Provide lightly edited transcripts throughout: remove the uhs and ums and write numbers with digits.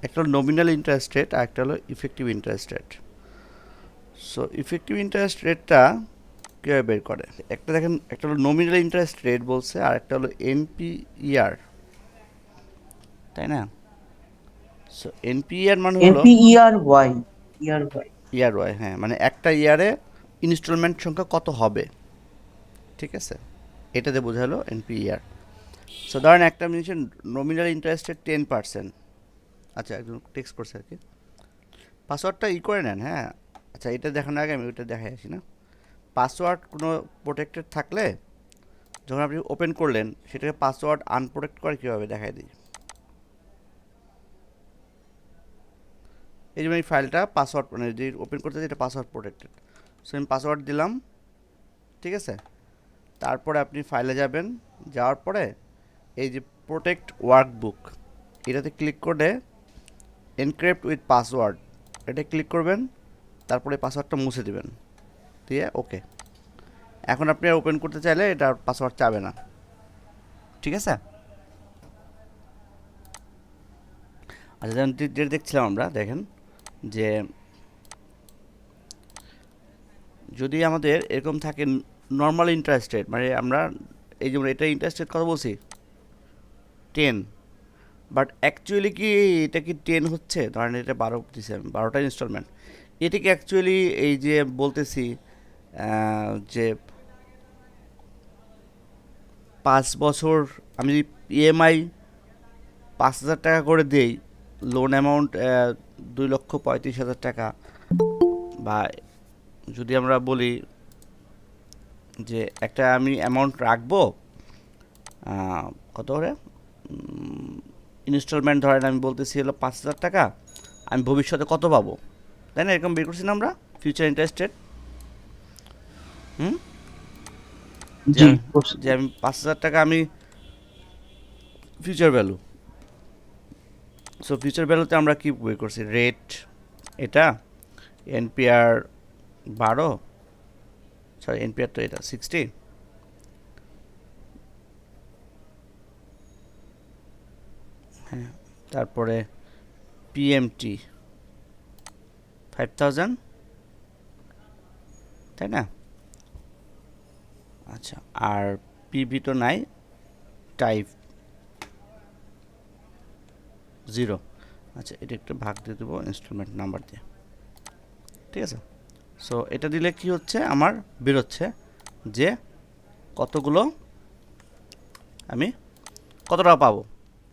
একটা হলো nominal interest rate আর একটা হলো effective interest rate. So effective interest রেটটা কীভাবে বের করে? একটা দেখেন, একটা হলো নমিনাল ইন্টারেস্ট রেট বলছে আর একটা হলো এনপিইআর, তাই না? সো এনপিইআর মানে হলো এনপিইআর ওয়াই, ইয়ার ওয়াই। ইয়ার ওয়াই, হ্যাঁ, মানে একটা ইয়ারে ইনস্টলমেন্ট সংখ্যা কত হবে, ঠিক আছে, এটাতে বোঝালো এনপিইআর। সো ধরেন একটা জিনিসের নমিনাল ইন্টারেস্ট রেট 10%। আচ্ছা, একজন টেক্সট করছে আর কি, পাসওয়ার্ডটা করে নেন, হ্যাঁ। আচ্ছা, এটা দেখানোর আগে আমি ওইটা দেখাই আসি না। পাসওয়ার্ড কোনো প্রোটেক্টেড থাকলে যখন আপনি ওপেন করলেন সেটাকে পাসওয়ার্ড আনপ্রোটেক্ট করে কীভাবে দেখাই দিই। এই যে এই ফাইলটা পাসওয়ার্ড মানে যে ওপেন করতে এটা পাসওয়ার্ড প্রোটেক্টেড। সো আমি পাসওয়ার্ড দিলাম, ঠিক আছে। তারপরে আপনি ফাইলে যাবেন, যাওয়ার পরে এই যে প্রোটেক্ট ওয়ার্কবুক এটাতে ক্লিক করে এনক্রিপ্ট উইথ পাসওয়ার্ড এটা ক্লিক করবেন, তারপরে পাসওয়ার্ডটা মুছে দিবেন, দিয়ে ওকে। এখন আপনি ওপেন করতে চাইলে এটা পাসওয়ার্ড চাবে না, ঠিক আছে। আচ্ছা, যেমন যেটা দেখছিলাম আমরা, দেখেন যে যদি আমাদের এরকম থাকে নর্মাল ইন্টারেস্ট রেট, মানে আমরা এই যেমন এটা ইন্টারেস্ট রেট কথা বলছি 10, বাট অ্যাকচুয়ালি কি এটা কি 10 হচ্ছে? ধরেন এটা 12 দিছে, 12টা ইনস্টলমেন্ট, এটা কি অ্যাকচুয়ালি এই যে বলতেছি যে 5 বছর আমি যদি ইএমআই 5,000 টাকা করে দেই, লোন অ্যামাউন্ট 2,35,000 টাকা, বা যদি আমরা বলি যে একটা আমি অ্যামাউন্ট রাখবো কত করে ইনস্টলমেন্ট, ধরেন আমি বলতেছি হলো 5,000 টাকা, আমি ভবিষ্যতে কত পাবো, তাই না? এরকম বের করছি না আমরা ফিউচার ইন্টারেস্ট রেট। হুম, যে জি, আমি করছি। যে আমি 5,000 টাকা আমি ফিউচার ভ্যালু। সো ফিউচার ভ্যালুতে আমরা কি বের করছি? রেট এটা, এনপিআর 12, সরি এনপিআর তো এটা 60, হ্যাঁ, তারপরে পিএমটি 5,000, তাই না? আচ্ছা, আর পিভি তো নাই, টাইপ 0। আচ্ছা, এটা একটা ভাগ দিয়ে দেবো ইনস্টলমেন্ট নাম্বার দিয়ে, ঠিক আছে। সো এটা দিলে কি হচ্ছে, আমার বেরোচ্ছে যে কতগুলো আমি কত টাকা পাবো।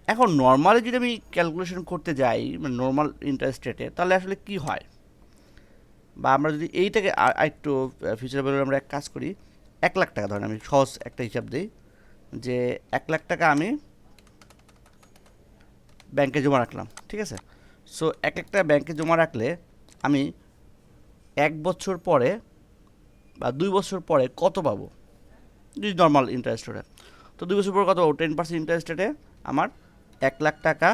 এখন নর্মালি যদি আমি ক্যালকুলেশন করতে যাই মানে নর্মাল ইন্টারেস্ট রেটে, তাহলে আসলে কি হয়, বা আমরা যদি এইটাকে একটু ফিউচার ভ্যালু আমরা এক কাজ করি, 1,00,000 টাকা ধরেন, আমি সহজ একটা হিসাব দিই যে 1,00,000 টাকা আমি ব্যাংকে জমা রাখলাম, ঠিক আছে। সো 1,00,000 টাকা ব্যাংকে জমা রাখলে আমি 1 বছর পরে বা 2 বছর পরে কত পাবো যদি নর্মাল ইন্টারেস্ট রেটে। তো 2 বছর পরে কত পাবো? 10% ইন্টারেস্ট রেটে আমার 1,00,000 টাকা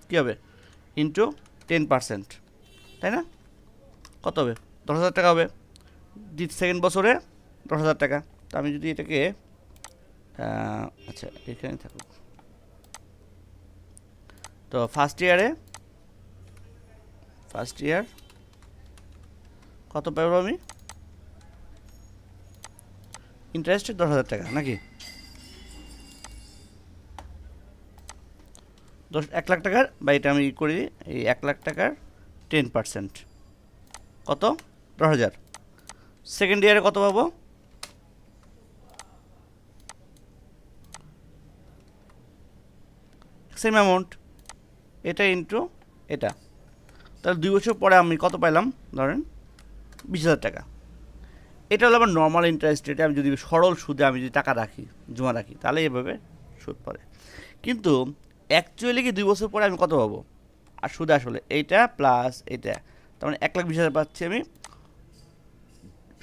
কী হবে, ইন্টু 10%, তাই না? কত হবে? 10,000 টাকা হবে। সেকেন্ড বছরে 10,000 টাকা। তো আমি যদি এটাকে আচ্ছা এখানে থাকুক, তো ফার্স্ট ইয়ার কত পাবো আমি ইন্টারেস্টে? 10,000 টাকা নাকি 1,00,000 টাকার, বা এটা আমি করি এই 1,00,000 টাকার 10% কত? 10,000। সেকেন্ড ইয়ারে কত পাবো? সেম অ্যামাউন্ট, এটা ইন্টু এটা। তাহলে 2 বছর পরে আমি কত পাইলাম? ধরেন 20,000 টাকা। এটা হলো আমার নর্মাল ইন্টারেস্ট রেটে, আমি যদি সরল সুদে আমি যদি টাকা রাখি, জমা রাখি, তাহলে এভাবে সুদ পড়ে। কিন্তু অ্যাকচুয়ালি কি 2 বছর পরে আমি কত পাবো? আর সুদে আসলে এইটা প্লাস এইটা, তার মানে 1,20,000 পাচ্ছি আমি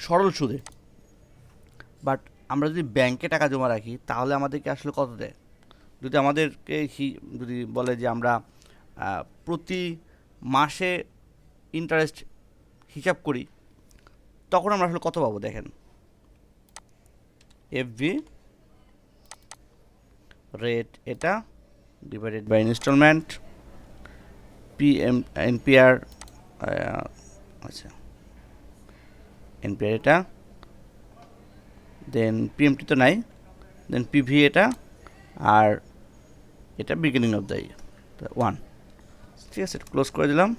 সরল সুদে। বাট আমরা যদি ব্যাংকে টাকা জমা রাখি তাহলে আমাদেরকে আসলে কত দেয়? যদি আমাদেরকে যদি বলে যে আমরা প্রতি মাসে ইন্টারেস্ট হিসাব করি, তখন আমরা আসলে কত পাবো দেখেন, এফভি রেট এটা divided by installment, PM NPR, আচ্ছা এনপিআর এটা, দেন পিএমটি তো নাই, দেন পিভি এটা, আর এটা বিগিনিং অফ দ্য ইয়ার 1। ঠিক আছে, ক্লোজ করে দিলাম।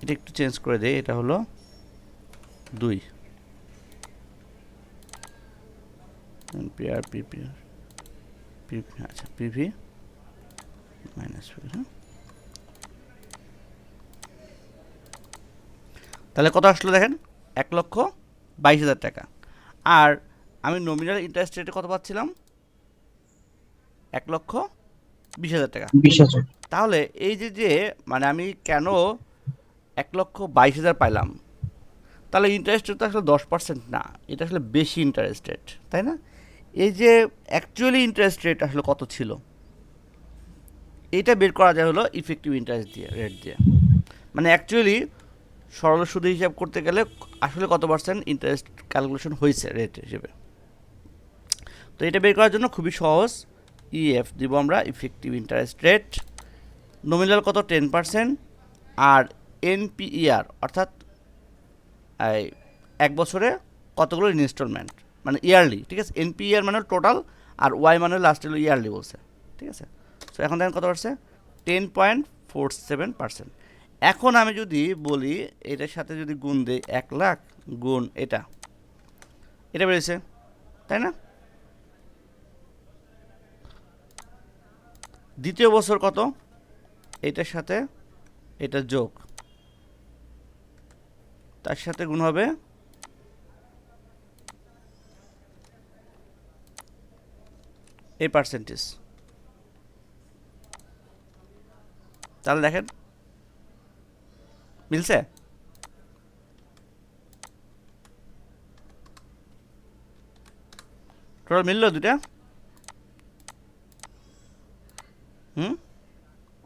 এটা একটু চেঞ্জ করে দিই, এটা হলো 2 এনপিআর পিপিআর পিভি, আচ্ছা পিভি মাইনাস পি, হ্যাঁ। তাহলে কত আসলো দেখেন, 1,22,000 টাকা। আর আমি নমিনাল ইন্টারেস্ট রেটে কত পাচ্ছিলাম, 1,20,000 টাকা। 20,000। তাহলে এই যে যে মানে আমি কেন 1,22,000 পাইলাম, তাহলে ইন্টারেস্ট রেট তো আসলে 10% না, এটা আসলে বেশি ইন্টারেস্ট রেট, তাই না? এই যে অ্যাকচুয়ালি ইন্টারেস্ট রেট আসলে কত ছিল, এটা বের করা যায় হলো ইফেক্টিভ ইন্টারেস্ট দিয়ে, রেট দিয়ে। মানে অ্যাকচুয়ালি সরল সুদ হিসাব করতে গেলে আসলে কত পার্সেন্ট ইন্টারেস্ট ক্যালকুলেশন হয়েছে রেট হিসেবে। তো এটা বের করার জন্য খুবই সহজ, ইএফ দিব আমরা, ইফেক্টিভ ইন্টারেস্ট রেট। নমিনাল কত, 10%, আর এনপিইআর অর্থাৎ এই 1 বছরে কতগুলো ইনস্টলমেন্ট, মানে ইয়ারলি। ঠিক আছে, এনপিইআর মানে টোটাল, আর ওয়াই মানে লাস্ট হলো ইয়ারলি বলছে। ঠিক আছে, সো এখন দেখেন কত পারছে, 10.47%। এখন আমি যদি বলি এটার সাথে যদি গুণ দিই, 1,00,000 গুণ এটা, এটা বেড়েছে, তাই না? দ্বিতীয় বছর কত, এটার সাথে এটা যোগ, তার সাথে গুণ হবে এই পার্সেন্টেজ। তাহলে দেখেন মিলছে। টোটাল মিললো দুটা।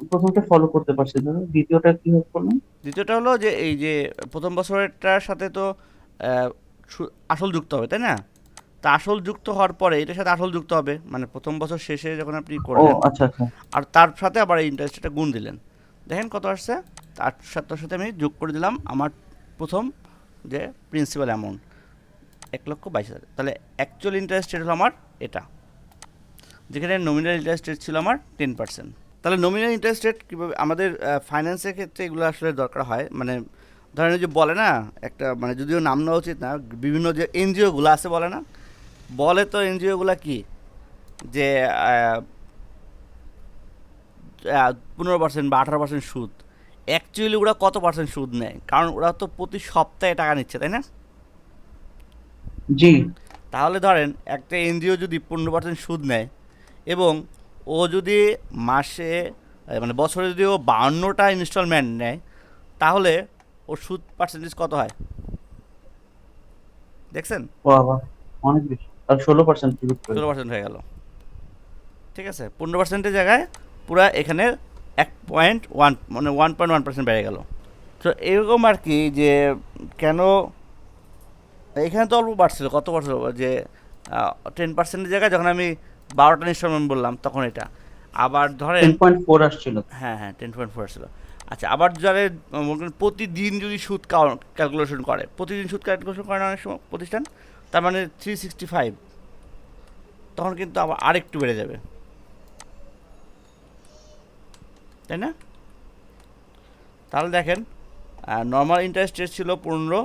প্রথমটা ফলো করতে পারছি দাদা, দ্বিতীয়টা কি করলাম? দ্বিতীয়টা হলো যে এই যে প্রথম বছরেরটার সাথে তো আসল যুক্ত হবে, তাই না? তা আসল যুক্ত হওয়ার পরে এটার সাথে আসল যুক্ত হবে, মানে প্রথম বছর শেষে যখন আপনি ও করলেন, আচ্ছা আচ্ছা। আর তার সাথে আবার এই ইন্টারেস্টটা গুণ দিলেন। দেখেন কত আসছে, তার সাথে আমি যোগ করে দিলাম আমার প্রথম যে প্রিন্সিপাল অ্যামাউন্ট 1,22,000। তাহলে অ্যাকচুয়াল ইন্টারেস্ট রেট হলো আমার এটা, যেখানে নমিনাল ইন্টারেস্ট রেট ছিল আমার 10%। তাহলে নমিনাল ইন্টারেস্ট রেট কীভাবে আমাদের ফাইন্যান্সের ক্ষেত্রে এগুলো আসলে দরকার হয়, মানে ধরেন যে বলে না একটা, মানে যদিও নাম নেওয়া উচিত না, বিভিন্ন যে এনজিওগুলো আছে বলে না, বলে তো এনজিওগুলো কি যে 15% বা 18% সুদ। অ্যাকচুয়ালি ওরা কত পার্সেন্ট সুদ নেয়, কারণ ওরা তো প্রতি সপ্তাহে টাকা নিচ্ছে, তাই না? জি। তাহলে ধরেন একটা এনজিও যদি 15% সুদ নেয়, এবং ও যদি মাসে মানে বছরে যদি ও 52টা ইনস্টলমেন্ট নেয়, তাহলে ওর সুদ পার্সেন্টেজ কত হয় দেখছেন? বাবা, অনেক বেশি। আর 16% সুদ করে। 16% হয়ে গেল। ঠিক আছে, 15%-এর জায়গায় পুরা এখানে 1.1 মানে 1.1% বেড়ে গেল। তো এরকম আর কি, যে কেন এখানে তো অল্প বাড়ছিল, কত বাড়ছিল যে 10%-এর জায়গায় যখন আমি 12টা ইনস্টলমেন্ট বললাম তখন এটা। আবার ধরেন 10.4 আসছিল। হ্যাঁ হ্যাঁ 10.4 ছিল। আচ্ছা, আবার যারা মনে করেন প্রতিদিন যদি সুদ ক্যালকুলেশন করে, প্রতিদিন সুদ ক্যালকুলেশন করে না অনেক সময় প্রতিষ্ঠান, তার মানে 365, তখন কিন্তু আবার আরেকটু বেড়ে যাবে, তাই না? তাহলে দেখেন নর্মাল ইন্টারেস্ট রেট ছিল 15,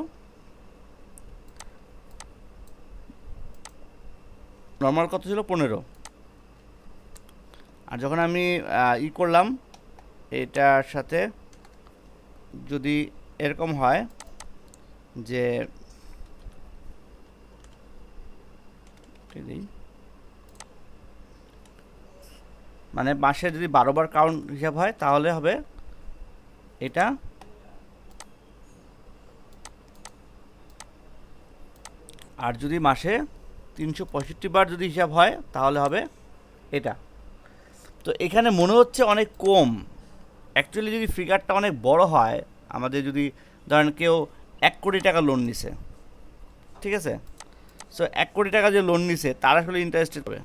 নর্মাল কত ছিল 15, আর যখন আমি করলাম এটার সাথে যদি এরকম হয় যে মানে মাসে যদি 12 বার কাউন্ট হিসাব হয় তাহলে হবে এটা, আর যদি মাসে 365 বার যদি হিসাব হয় তাহলে হবে এটা। তো এখানে মনে হচ্ছে অনেক কম, অ্যাকচুয়ালি যদি ফিগারটা অনেক বড় হয়, আমাদের যদি ধরেন কেউ 1 কোটি টাকা লোন নিছে, ঠিক আছে, সো 1 কোটি টাকা যে লোন নিছে তার আসলে ইন্টারেস্ট হবে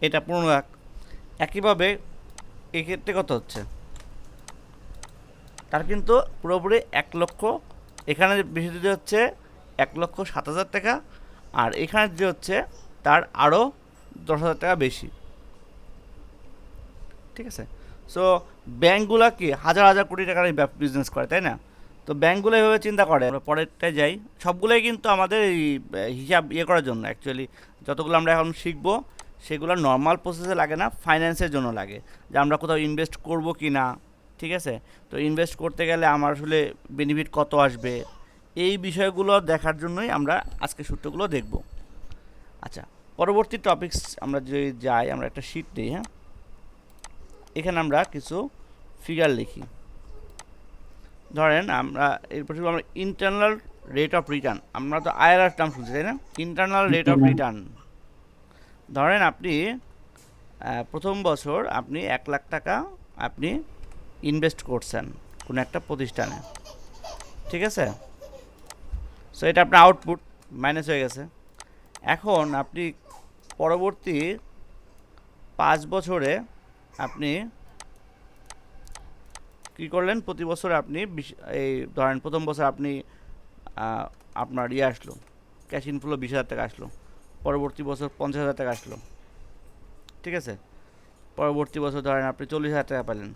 এটা 15 লাখ। একইভাবে এক্ষেত্রে কত হচ্ছে, তার কিন্তু পুরোপুরি 1 লক্ষ, এখানে বেশি দিতে হচ্ছে 1,07,000 টাকা, আর এখানে দিতে হচ্ছে তার আরও 10,000 টাকা বেশি। ঠিক আছে, সো ব্যাঙ্কগুলা কি হাজার হাজার কোটি টাকার বিজনেস করে, তাই না? তো ব্যাঙ্কগুলো এভাবে চিন্তা করে। আমরা পরেরটায় যাই, সবগুলোই কিন্তু আমাদের এই হিসাব করার জন্য অ্যাকচুয়ালি যতগুলো আমরা এখন শিখবো সেগুলো নর্মাল প্রসেসে লাগে না, ফাইন্যান্সের জন্য লাগে, যে আমরা কোথাও ইনভেস্ট করব কি না। ঠিক আছে, তো ইনভেস্ট করতে গেলে আমার আসলে বেনিফিট কত আসবে, এই বিষয়গুলো দেখার জন্যই আমরা আজকে সূত্রগুলো দেখব। আচ্ছা, পরবর্তী টপিকস আমরা যদি যাই, আমরা একটা শিট দিই। হ্যাঁ, এখানে আমরা কিছু ফিগার লিখি। ধরেন আমরা এরপর আমরা ইন্টারনাল রেট অফ রিটার্ন, আমরা তো আইআরআর টার্ম শুনছি, তাই না? Internal rate of return. ধরেন আপনি প্রথম বছর আপনি 1 লাখ টাকা আপনি ইনভেস্ট করছেন কোনো একটা প্রতিষ্ঠানে। ঠিক আছে, সো এটা আপনার আউটপুট মাইনাস হয়ে গেছে। এখন আপনি পরবর্তী 5 বছরে আপনি কী করলেন, প্রতি বছর আপনি এই ধরেন প্রথম বছর আপনি আপনার আসলো ক্যাশ ইনফ্লো 20,000 টাকা আসলো, পরবর্তী বছর 50,000 টাকা আসলো। ঠিক আছে, পরবর্তী বছর ধরেন আপনি 40,000 টাকা পেলেন,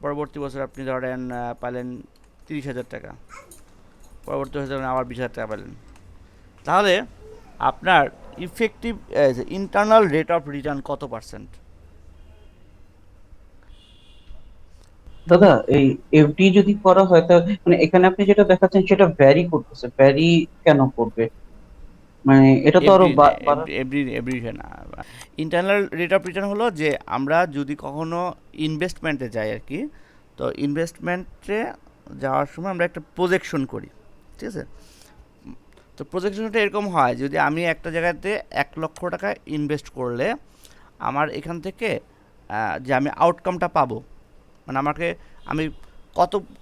পরবর্তী বছর আপনি ধরেন পেলেন 30,000 টাকা, পরবর্তী বছর ধরেন আবার 20,000 টাকা পেলেন। তাহলে আপনার effective internal rate of return কত পার্সেন্ট? দাদা এই এফডি যদি করা হয় তাহলে মানে এখানে আপনি যেটা দেখাচ্ছেন সেটা ভ্যারি করতেছে, ভ্যারি কেন করবে? মানে এটা তো আরো এভরি বাড়ার। এভরি এভরি না, ইন্টারনাল রেট অফ রিটার্ন হলো যে আমরা যদি কখনো ইনভেস্টমেন্টে যাই আর কি, তো ইনভেস্টমেন্টে যাওয়ার সময় আমরা একটা প্রজেকশন করি। ঠিক আছে, তো প্রজেকশনটা এরকম হয়, যদি আমি একটা জায়গাতে 1 লক্ষ টাকা ইনভেস্ট করলে আমার এখান থেকে যে আমি আউটকামটা পাবো, মানে আমি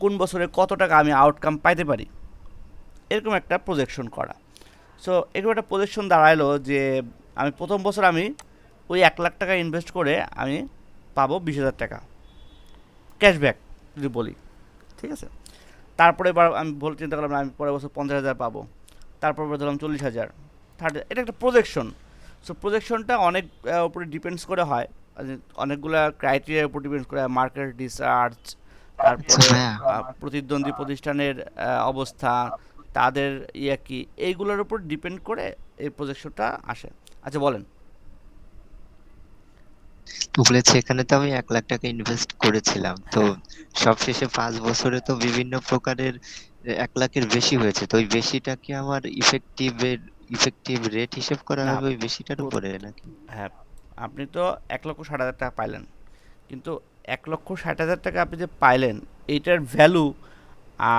কোন বছরে কত টাকা আমি আউটকাম পাইতে পারি, এরকম একটা প্রজেকশন করা। সো এরকম একটা প্রজেকশন দাঁড়ালো যে আমি প্রথম বছর আমি ওই 1 লাখ টাকা ইনভেস্ট করে আমি পাবো 20,000 টাকা ক্যাশব্যাক যদি বলি। ঠিক আছে, তারপরে এবার আমি চিন্তা করলাম আমি পরের বছর 50,000 পাবো, তারপর ধরলাম 40,000, 30, এটা একটা প্রজেকশন। সো প্রজেকশনটা অনেক উপরে ডিপেন্ডস করে হয়, অনেকগুলো ক্রাইটেরিয়ার উপর ডিপেন্ডস করে, মার্কেট রিসার্চ, আচ্ছা তারপরে ভাইয়া, প্রতিদ্বন্দ্বী প্রতিষ্ঠানের অবস্থা, তাদের কি, এইগুলোর উপর ডিপেন্ড করে এই প্রজেকশনটা আসে। আচ্ছা বলেন। বলেছি এখানে তো আমি 1 লাখ টাকা ইনভেস্ট করেছিলাম, তো হ্যাঁ, সবশেষে 5 বছরে তো বিভিন্ন প্রকারের 1 লাখের বেশি হয়েছে, তো ওই বেশিটা কি আমার ইফেক্টিভ রেট হিসেব করা না, হবে ওই বেশিটার পুরো, উপরে নাকি? হ্যাঁ, আপনি তো 1,60,000 টাকা পাইলেন, কিন্তু 1,60,000 টাকা আপনি যে পাইলেন এইটার ভ্যালু,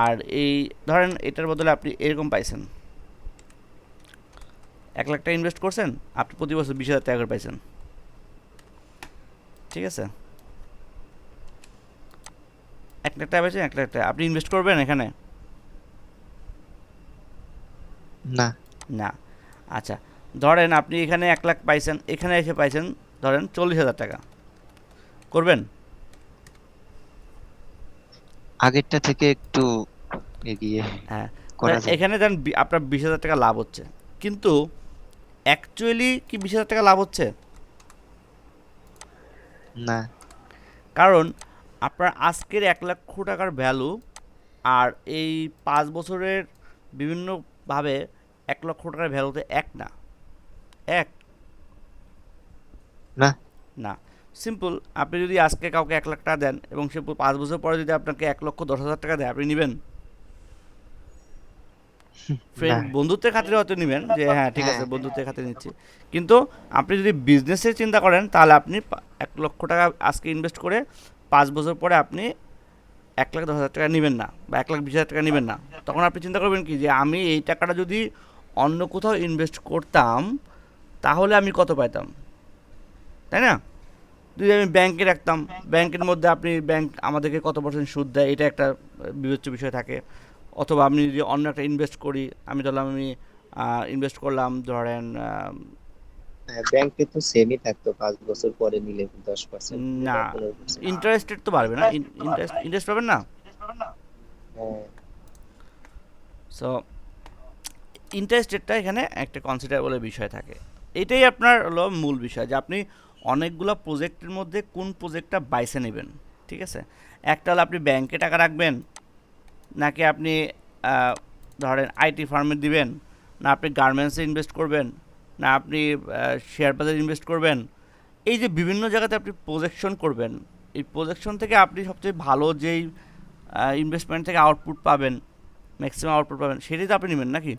আর এই ধরেন এটার বদলে আপনি এরকম পাইছেন, 1 লাখ টাকা ইনভেস্ট করছেন, আপনি প্রতি বছর 20,000 টাকা করে পাইছেন। ঠিক আছে, 1 লাখ টাকা পাইছেন, 1 লাখ টাকা আপনি ইনভেস্ট করবেন এখানে? না। না। আচ্ছা, ধরেন আপনি এখানে 1 লাখ পাইছেন, এখানে এসে পাইছেন ধরেন 40,000 টাকা, করবেন? আগেরটা থেকে একটু এগিয়ে হ্যাঁ, করা যায়। এখানে দেন আপনার 20,000 টাকা লাভ হচ্ছে, কিন্তু অ্যাকচুয়ালি কি 20,000 টাকা লাভ হচ্ছে? না। কারণ আপনার আজকের 1 লক্ষ টাকার ভ্যালু আর এই 5 বছরের বিভিন্নভাবে 1 লক্ষ টাকার ভ্যালুতে এক না, এক না। না। সিম্পল, আপনি যদি আজকে কাউকে 1 লাখ টাকা দেন এবং সে 5 বছর পরে যদি আপনাকে 1,10,000 টাকা দেয়, আপনি নেবেন? না। বন্ধুত্বের খাতিরে হয়তো নেবেন, যে হ্যাঁ ঠিক আছে হ্যাঁ। বন্ধুত্বের খাতিরে নিচ্ছি, কিন্তু আপনি যদি বিজনেসের চিন্তা করেন তাহলে আপনি 1 লক্ষ টাকা আজকে ইনভেস্ট করে 5 বছর পরে আপনি 1,10,000 টাকা নেবেন না, বা 1,20,000 টাকা নেবেন না। তখন আপনি চিন্তা করবেন কি, যে আমি এই টাকাটা যদি অন্য কোথাও ইনভেস্ট করতাম তাহলে আমি কত পাইতাম, তাই না? যদি আমি ব্যাংকে রাখতাম, ব্যাংকের মধ্যে ব্যাংক আমাদেরকে কত পার্সেন্ট সুদ দেয়, এটা একটা বিবেচ্য বিষয় থাকে। অথবা আমি যদি অন্য একটা ইনভেস্ট করি, আমি ধরলাম আমি ইনভেস্ট করলাম ধরেন হ্যাঁ, ব্যাংকে তো সেমই থাকতো, 5 বছর পরে নিলে 10% না, বা 15%। ইন্টারেস্ট রেট তো বাড়বে না, ইন্টারেস্ট পাবেন না। হ্যাঁ, সো ইন্টারেস্ট রেটটা এখানে একটা কনসিডারেবল বিষয় থাকে। এটাই আপনার হলো মূল বিষয়, যে আপনি অনেকগুলো প্রজেক্টের মধ্যে কোন প্রজেক্টটা বাইছে নেবেন। ঠিক আছে, একটা হলো আপনি ব্যাংকে টাকা রাখবেন, নাকি আপনি ধরেন আইটি ফার্মে দিবেন, না আপনি গার্মেন্টসে ইনভেস্ট করবেন, না আপনি শেয়ার বাজারে ইনভেস্ট করবেন। এই যে বিভিন্ন জায়গাতে আপনি প্রজেকশন করবেন, এই প্রজেকশন থেকে আপনি সবচেয়ে ভালো যেই ইনভেস্টমেন্ট থেকে আউটপুট পাবেন, ম্যাক্সিমাম আউটপুট পাবেন, সেটাই তো আপনি নেবেন নাকি।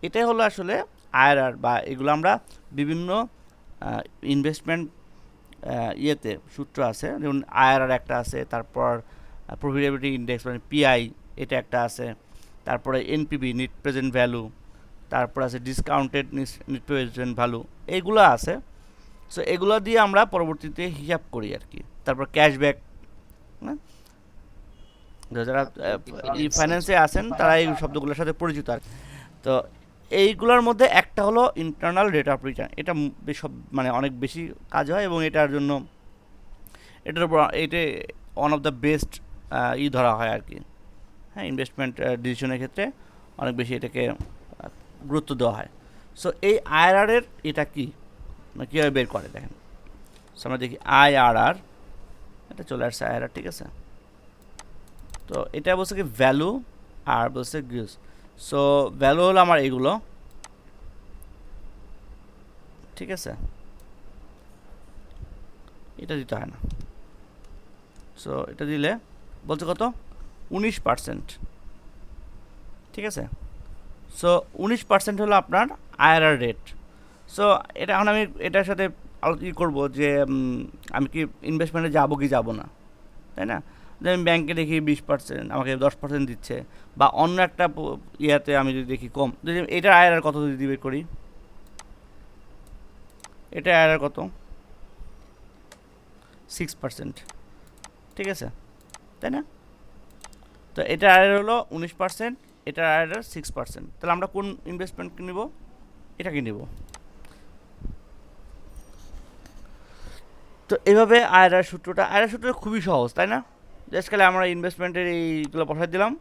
এটাই হলো আসলে আইআরআর, বা এগুলো আমরা বিভিন্ন ইনভেস্টমেন্ট ইয়েতে সূত্র আছে, যেমন আইআরআর একটা আছে, তারপর প্রফিটেবিলিটি ইন্ডেক্স মানে পিআই এটা একটা আছে, তারপরে এনপিভি নেট প্রেজেন্ট ভ্যালু, তারপর আছে ডিসকাউন্টেড নেট প্রেজেন্ট ভ্যালু, এইগুলো আছে। সো এগুলো দিয়ে আমরা পরবর্তীতে হিসাব করি আর কি। তারপর ক্যাশব্যাক, হ্যাঁ, যারা ফাইন্যান্সে আছেন তারা এই শব্দগুলোর সাথে পরিচিত আর কি। তো এইগুলোর মধ্যে একটা হলো ইন্টারনাল রেট অফ রিটার্ন, এটা সব মানে অনেক বেশি কাজ হয়, এবং এটার জন্য এটার উপর এটা ওয়ান অফ দ্য বেস্ট ধরা হয় আর কি। হ্যাঁ, ইনভেস্টমেন্ট ডিসিশনের ক্ষেত্রে অনেক বেশি এটাকে গুরুত্ব দেওয়া হয়। সো এই আইআরআরের এটা কি, মানে কীভাবে বের করে দেখেন। সো আমরা দেখি আইআরআর, এটা চলে আসছে আইআরআর, ঠিক আছে। তো এটা বলছে কি ভ্যালু, আর বলছে গ্রোস। সো ভ্যালু হলো আমার এগুলো, ঠিক আছে, এটা দিতে হয় না। সো এটা দিলে বলছে কত, 19%, ঠিক আছে। সো 19% হলো আপনার আইআরআর রেট। সো এটা এখন আমি এটার সাথে ই করবো যে আমি কি ইনভেস্টমেন্টে যাবো কি যাবো না, তাই না। যে আমি ব্যাংকে দেখি 20% আমাকে 10% দিচ্ছে, বা অন্য একটা ইয়াতে আমি যদি দেখি কম, যদি এটার আইআরআর কত যদি বের করি, এটা আইআরআর কত, 6%, ঠিক আছে, তাই না। তো এটার আইআরআর হলো 19%, এটার আইআরআর 6%, তাহলে আমরা কোন ইনভেস্টমেন্ট নিব, এটাকে নিব। তো এভাবে আইআরআর সূত্রটা খুবই সহজ, তাই না। জাস্ট খালি আমরা ইনভেস্টমেন্টের এইগুলো বসাই দিলাম,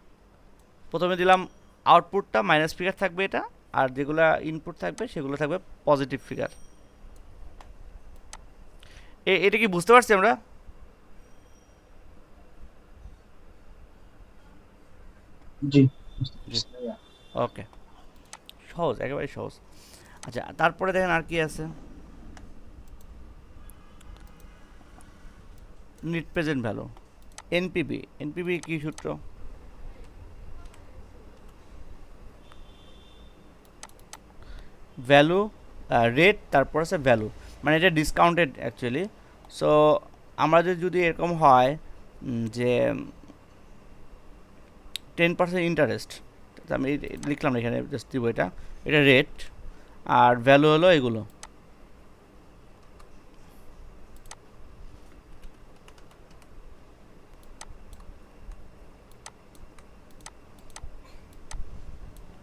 প্রথমে দিলাম আউটপুটটা মাইনাস ফিগার থাকবে এটা, আর যেগুলো ইনপুট থাকবে সেগুলো থাকবে পজিটিভ ফিগার। এটা কি বুঝতে পারছি আমরা। জি। ওকে, সহজ, একেবারে সহজ। আচ্ছা, তারপরে দেখেন আর কি আছে, নেট প্রেজেন্ট ভ্যালু, এনপিভি কি সূত্র, ভ্যালু রেট, তারপর আছে ভ্যালু, মানে এটা ডিসকাউন্টেড অ্যাকচুয়ালি। সো আমাদের যদি এরকম হয় যে 10% ইন্টারেস্ট, আমি লিখলাম না এখানে, জাস্ট দিব এটা, এটা রেট, আর ভ্যালু হলো এগুলো।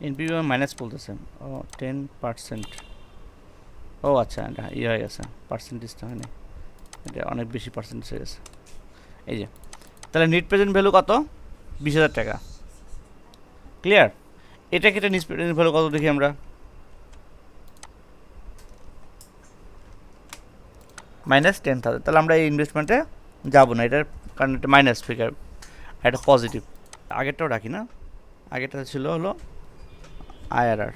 এনপিভি মাইনাস বলতেছেন, ও 10%, ও আচ্ছা, এটা ইয়ে হয়ে গেছে, পার্সেন্টেজটা হয়নি, এটা অনেক বেশি পার্সেন্টেজ হয়ে গেছে। এই যে, তাহলে নেট প্রেজেন্ট ভ্যালু কত, 20,000 টাকা, ক্লিয়ার। এটাকে এটা নেট প্রেজেন্ট ভ্যালু কত দেখি আমরা, -10,000, তাহলে আমরা এই ইনভেস্টমেন্টে যাবো না, এটার কারণ এটা মাইনাস ফিগার, এটা পজিটিভ। আগেরটাও রাখি না, আগেরটা ছিল হলো আইআরআর।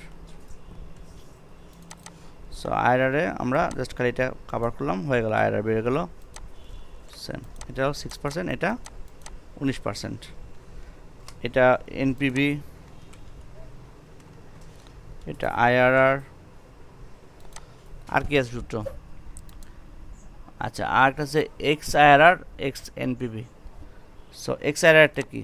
সো আইআরআরে আমরা জাস্ট খালি এটা কভার করলাম, হয়ে গেল, আইআরআর বেড়ে গেল সেম। এটা 6%, এটা 19%, এটা এনপিভি, এটা আইআরআর, আর কি আছে সূত্র, আচ্ছা আর একটা আছে X IRR X NPV. So X আইআরআরটা কি,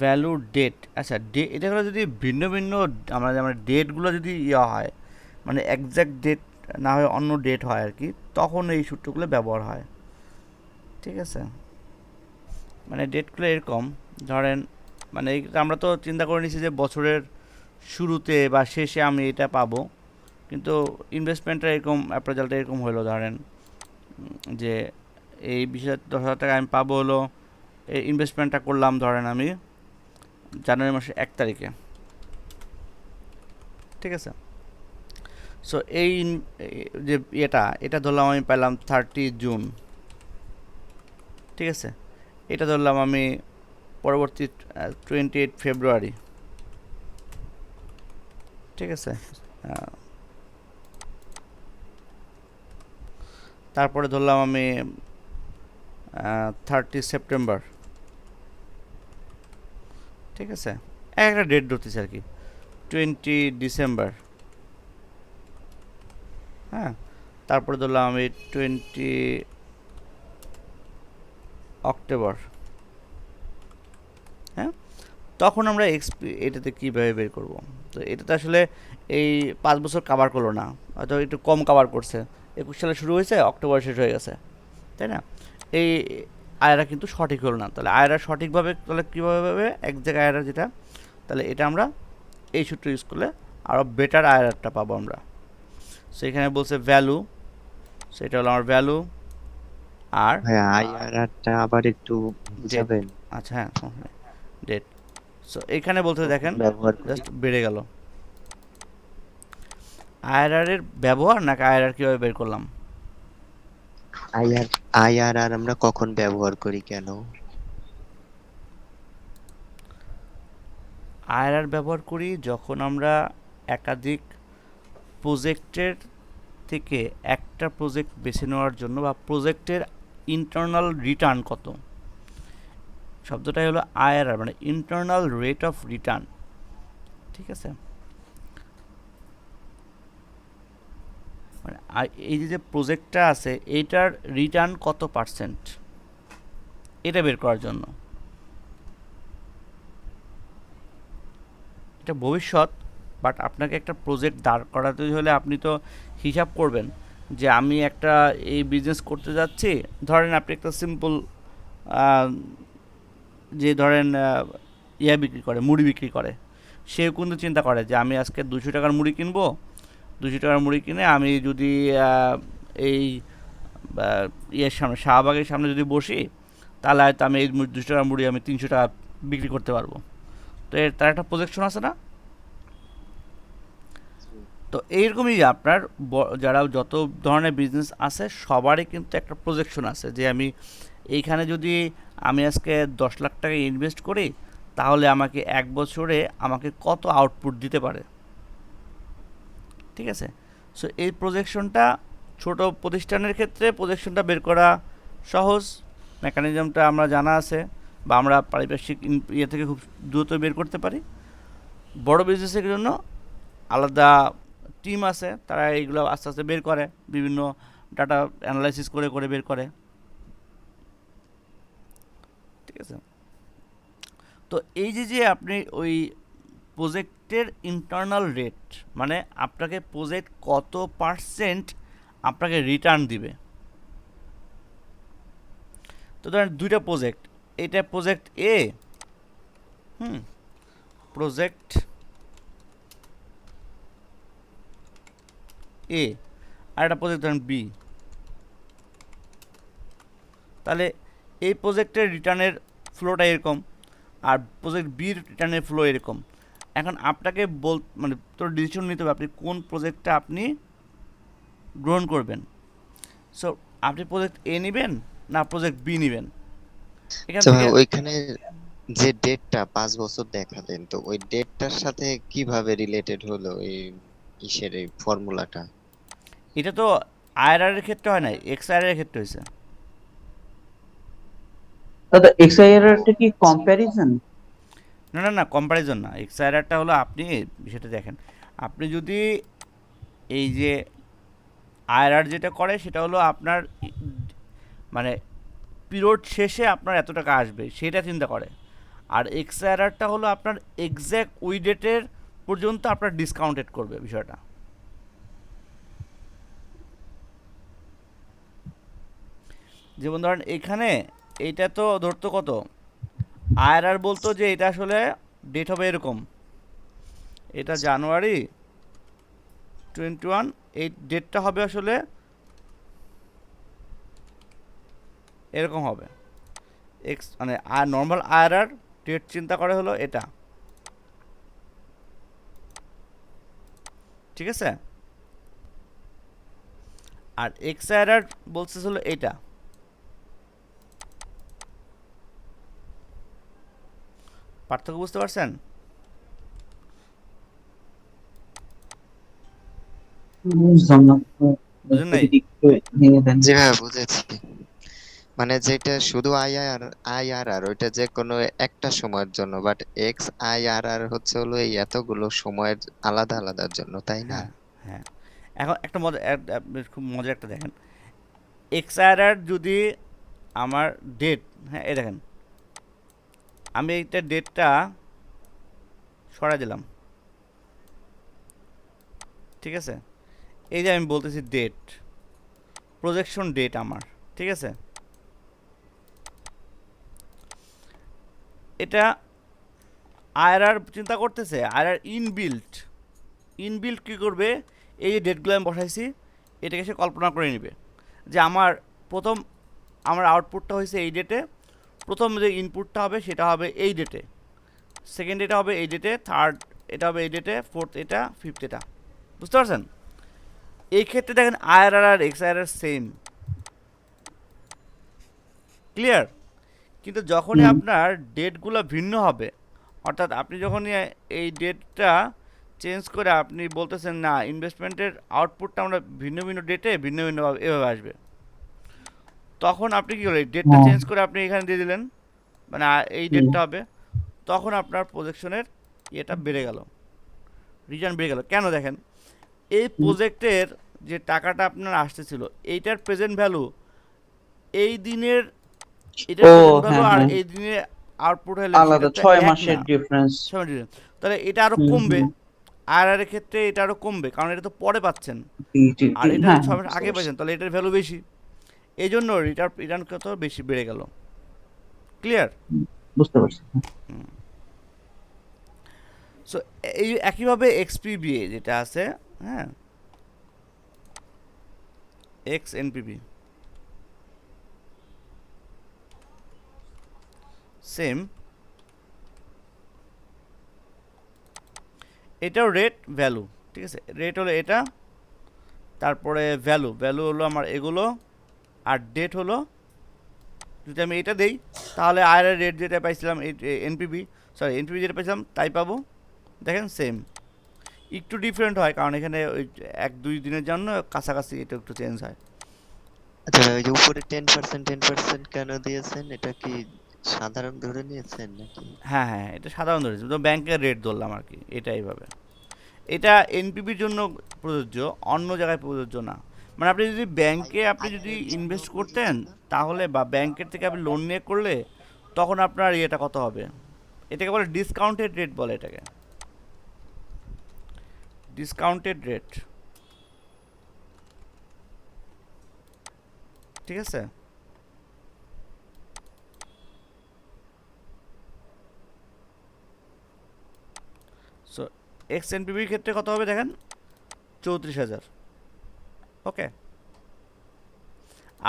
ভ্যালু ডেট, আচ্ছা এটা হলো যদি ভিন্ন ভিন্ন আমরা যেমন ডেটগুলো যদি ইয়ে হয়, মানে একজ্যাক্ট ডেট না হয় অন্য ডেট হয় আর কি, তখন এই সূত্রগুলো ব্যবহার হয়। ঠিক আছে, মানে ডেটগুলো এরকম ধরেন, মানে আমরা তো চিন্তা করে নিছি যে বছরের শুরুতে বা শেষে আমি এটা পাবো, কিন্তু ইনভেস্টমেন্টটা এরকম অ্যাপ্রেজালটা এরকম হলো ধরেন যে এই 20,000 টাকা আমি পাবো হলো, এই ইনভেস্টমেন্টটা করলাম ধরেন আমি জানুয়ারি মাসের 1 তারিখে। ঠিক আছে, সো এই যে এটা ধরলাম আমি পেলাম 30 জুন। ঠিক আছে, এটা ধরলাম আমি পরবর্তী 28 ফেব্রুয়ারি। ঠিক আছে, তারপরে ধরলাম আমি 30 সেপ্টেম্বর। ঠিক আছে, একটা ডেট ধরতেছি আর কি, 20 ডিসেম্বর। হ্যাঁ, তারপরে ধরলাম আমি 20 অক্টোবর। হ্যাঁ, তখন আমরা এটাতে কীভাবে বের করব? তো এটাতে আসলে এই 5 বছর কাভার করলো না, হয়তো একটু কম কাভার করছে, 21 সালে শুরু হয়েছে, অক্টোবর শেষ হয়ে গেছে, তাই না? এই আয়রা কিন্তু সঠিক হলো না। তাহলে আয়রা সঠিকভাবে তাহলে কীভাবে হবে এক জায়গায় আয়রা যেটা, তাহলে এটা আমরা এই সূত্র ইউজ করলে আরও বেটার আয়রাটা পাবো আমরা। সো এখানে বলছে ভ্যালু, সেটা হলো আমার ভ্যালু আর ভাই আইআরআরটা আবার একটু ডেট। বুঝাবেন? আচ্ছা হ্যাঁ, ডেট। সো এখানে বলতে কখন দেখেন ব্যবহার করি? জাস্ট বেড়ে গেল। আইআরআর এর ব্যবহার নাকি আইআরআর কীভাবে বের করলাম? আইআর আইআরআর আমরা কখন ব্যবহার করি, কেন? আইআরআর ব্যবহার করি যখন আমরা একাধিক প্রজেক্টের থেকে একটা প্রজেক্ট বেছে নেওয়ার জন্য, বা প্রজেক্টের ইন্টারনাল রিটার্ন কত, শব্দটাই হলো আইআরআর, মানে ইন্টারনাল রেট অফ রিটার্ন। ঠিক আছে, মানে এই যে প্রজেক্টটা আছে এইটার রিটার্ন কত পার্সেন্ট, এটা বের করার জন্য। এটা ভবিষ্যৎ, বাট আপনাকে একটা প্রজেক্ট দাঁড় করাতে হলে আপনি তো হিসাব করবেন যে আমি একটা এই বিজনেস করতে যাচ্ছি। ধরেন আপনি একটা সিম্পল যে ধরেন ইয়া বিক্রি করে, মুড়ি বিক্রি করে, সেও কিন্তু চিন্তা করে যে আমি আজকে 200 টাকার মুড়ি কিনবো, 200 টাকার মুড়ি কিনে আমি যদি এই ইয়ের সামনে, শাহবাগের সামনে যদি বসি, তাহলে হয়তো আমি এই 200 টাকার মুড়ি আমি 300 টাকা বিক্রি করতে পারবো। তো তার একটা প্রজেকশন আছে না? তো এইরকমই আপনার যারা যত ধরনের বিজনেস আছে সবারই কিন্তু একটা প্রজেকশন আছে যে আমি এইখানে যদি আমি আজকে 10 লাখ টাকা ইনভেস্ট করি, তাহলে আমাকে 1 বছরে আমাকে কত আউটপুট দিতে পারে। ঠিক আছে, সো এই প্রজেকশনটা ছোট প্রতিষ্ঠানের ক্ষেত্রে প্রজেকশনটা বের করা সহজ, মেকানিজমটা আমরা জানা আছে, বা আমরা পারিপার্শ্বিক ইয়ে থেকে খুব দ্রুত বের করতে পারি। বড় বিজনেসের জন্য আলাদা টিম আছে, তারা এইগুলো আস্তে আস্তে বের করে, বিভিন্ন ডাটা অ্যানালাইসিস করে করে বের করে। ঠিক আছে, তো এই যে আপনি ওই প্রজেক্টের ইন্টারনাল রেট, মানে আপনাকে প্রজেক্ট কত পার্সেন্ট আপনাকে রিটার্ন দিবে। তো ধরেন দুইটা প্রজেক্ট, এইটা প্রজেক্ট এ, প্রজেক্ট এ, আর একটা প্রজেক্ট ধরেন বি। তাহলে এই প্রজেক্টের রিটার্নের ফ্লোটা এরকম, আর প্রজেক্ট বির রিটার্নের ফ্লো এরকম। এখন আপনাকে মানে তোর ডিসিশন নিতে হবে আপনি কোন প্রজেক্টটা আপনি গ্রহণ করবেন। সো আপনি প্রজেক্ট এ নেবেন না প্রজেক্ট বি নেবেন, এখান তো থেকে ওইখানে যে ডেটটা 5 বছর দেখালেন, তো ওই ডেটটার সাথে কিভাবে রিলেটেড হলো এই ইসের এই ফর্মুলাটা? এটা তো আইআরআর এর ক্ষেত্রে হয় না, এক্সআইআর এর ক্ষেত্রে হয়েছে। দাদা এক্সআইআরটা কি কম্প্যারিজন? না না না, কম্প্যারিজন না, এক্সআইআরটা হলো আপনি বিষয়টা দেখেন, আপনি যদি এই যে আইআরআর যেটা করে সেটা হলো আপনার মানে পিরিয়ড শেষে আপনার এত টাকা আসবে সেটা চিন্তা করে, আর এক্সআইআরটা হলো আপনার এক্স্যাক্ট ওই ডেটের পর্যন্ত আপনার ডিসকাউন্টেড করবে বিষয়টা। যেমন ধরেন এখানে এইটা তো ধরতো কত, আইআরআর বলতো যে এটা আসলে ডেট হবে এরকম, এটা জানুয়ারি 21, এই ডেটটা হবে আসলে এরকম হবে। এক্স মানে আর নর্মাল আইআরআর ডেট চিন্তা করে হলো এটা, ঠিক আছে। আর এক্স আইআরআর বলছে হলো এটা। পার্থক্য বুঝতে পারছেন? বুঝলাম না, বুঝেন নাই? যদি একটু ভেঙে দেন। জি ভাইয়া বুঝেছি। মানে যেটা শুধু আইআরআর ওইটা যে কোনো একটা সময়ের জন্য, বাট এক্স আইআরআর হচ্ছে হলো এই এতগুলো সময়ের আলাদা আলাদার জন্য, তাই না? হ্যাঁ, হ্যাঁ। এখন একটা মজা, খুব মজার একটা দেখেন, এক্স আইআরআর যদি আমার ডেট, হ্যাঁ এই দেখেন, আমি এইটা ডেটটা সরাই দিলাম, ঠিক আছে। এই যে আমি বলতেছি ডেট, প্রজেকশন ডেট আমার, ঠিক আছে। এটা আইআরআর চিন্তা করতেছে, আইআরআর ইনবিল্ট কী করবে, এই যে ডেটগুলো আমি বসাইছি এটাকে সে কল্পনা করে নেবে যে প্রথম আমার আউটপুটটা হয়েছে এই ডেটে, প্রথম যে ইনপুটটা হবে সেটা হবে এই ডেটে, সেকেন্ড এটা হবে এই ডেটে, থার্ড এটা হবে এই ডেটে, ফোর্থ এটা, ফিফথ এটা। বুঝতে পারছেন? এই ক্ষেত্রে দেখেন আইআরআর আর এক্স আইআরআর সেম, ক্লিয়ার। কিন্তু যখনই আপনার ডেটগুলো ভিন্ন হবে, অর্থাৎ আপনি যখনই এই ডেটটা চেঞ্জ করে আপনি বলতেছেন না ইনভেস্টমেন্টের আউটপুটটা আমরা ভিন্ন ভিন্ন ডেটে ভিন্ন ভিন্ন এভাবে আসবে, তখন আপনি কী করলেন, ডেটটা হ্যাঁ। চেঞ্জ করে আপনি এখানে দিয়ে দিলেন, মানে এই ডেটটা হবে, তখন আপনার প্রজেকশনের ইয়েটা বেড়ে গেল, রিটার্ন বেড়ে গেল। কেন দেখেন, এই প্রজেক্টের যে টাকাটা আপনার আসতেছিল এইটার প্রেজেন্ট ভ্যালু এই দিনের, এটার ও প্রেজেন্ট ভ্যালু হ্যাঁ আর হ্যাঁ, এই দিনে আউটপুট হলে সেটা আলাদা তো 6 এক মাসের না, ডিফারেন্স। তাহলে এটা আরও হুম কমবে। হুম। আরআর এর ক্ষেত্রে এটা আরও কমবে, কারণ এটা তো পরে পাচ্ছেন, জি জি আর জি, এটা হ্যাঁ 6 হ্যাঁ, মাস বুঝতে আগে পারছি। পাচ্ছেন, তাহলে এটার ভ্যালু বেশি, এই জন্য রিটার্ন কত বেশি বেড়ে গেল। ক্লিয়ার? বুঝতে পারছি। সো এই একইভাবে এক্সপিবিএ যেটা আছে, হ্যাঁ, এক্স এনপিবি সেম, এটাও রেট ভ্যালু, ঠিক আছে। রেট হলো এটা, তারপরে ভ্যালু হলো আমার এগুলো, আর ডেট হলো, যদি আমি এটা দেই তাহলে আয়ের রেট যেটা পাইছিলাম এনপিবি যেটা পাইছিলাম তাই পাবো। দেখেন সেম, একটু ডিফারেন্ট হয় কারণ এখানে ওই 1-2 দিনের জন্য কাছাকাছি এটা একটু চেঞ্জ হয়। আচ্ছা ভাই, ওই যে উপরে 10% কেন দিয়েছেন? এটা কি সাধারণ ধরে নিয়েছেন নাকি? হ্যাঁ হ্যাঁ, এটা সাধারণ ধরেছি, তো ব্যাংকের রেট ধরলাম আর কি, এটা এইভাবে। এটা এনপিবির জন্য প্রযোজ্য, অন্য জায়গায় প্রযোজ্য না। মানে আপনি যদি ব্যাংকে আপনি যদি ইনভেস্ট করতেন তাহলে, বা ব্যাংকের থেকে আপনি লোন নিয়ে করলে, তখন আপনার ইয়েটা কত হবে, এটাকে বলে ডিসকাউন্টেড রেট বলে, এটাকে ডিসকাউন্টেড রেট, ঠিক আছে। সো এক্স এনপিবির ক্ষেত্রে কত হবে দেখেন, 34,000, ওকে।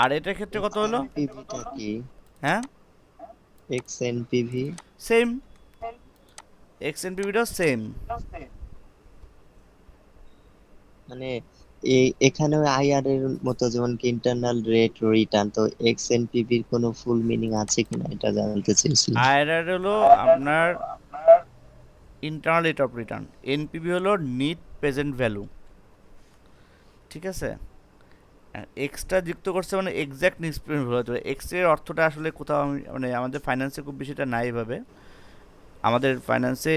আর এটার ক্ষেত্রে কত হলো, এক্সএনপিভিটা কি? হ্যাঁ এক্সএনপিভি সেম, এক্স এনপিবিটাও সেম। মানে এখানে আইআর এর মতো যেমন কি ইন্টারনাল রেট রিটার্ন, তো এক্সএনপিভির কোনো ফুল মিনিং আছে কিনা এটা জানতে চাইছিলাম। আইআরআর হলো আপনার internal rate of return, NPV হলো নিট প্রেজেন্ট ভ্যালু, ঠিক আছে। এক্সট্রা যুক্ত করছে মানে exact net present value. X এর অর্থটা আসলে কোথাও মানে আমাদের ফাইন্যান্সে খুব বেশিটা নাই এভাবে, আমাদের ফাইন্যান্সে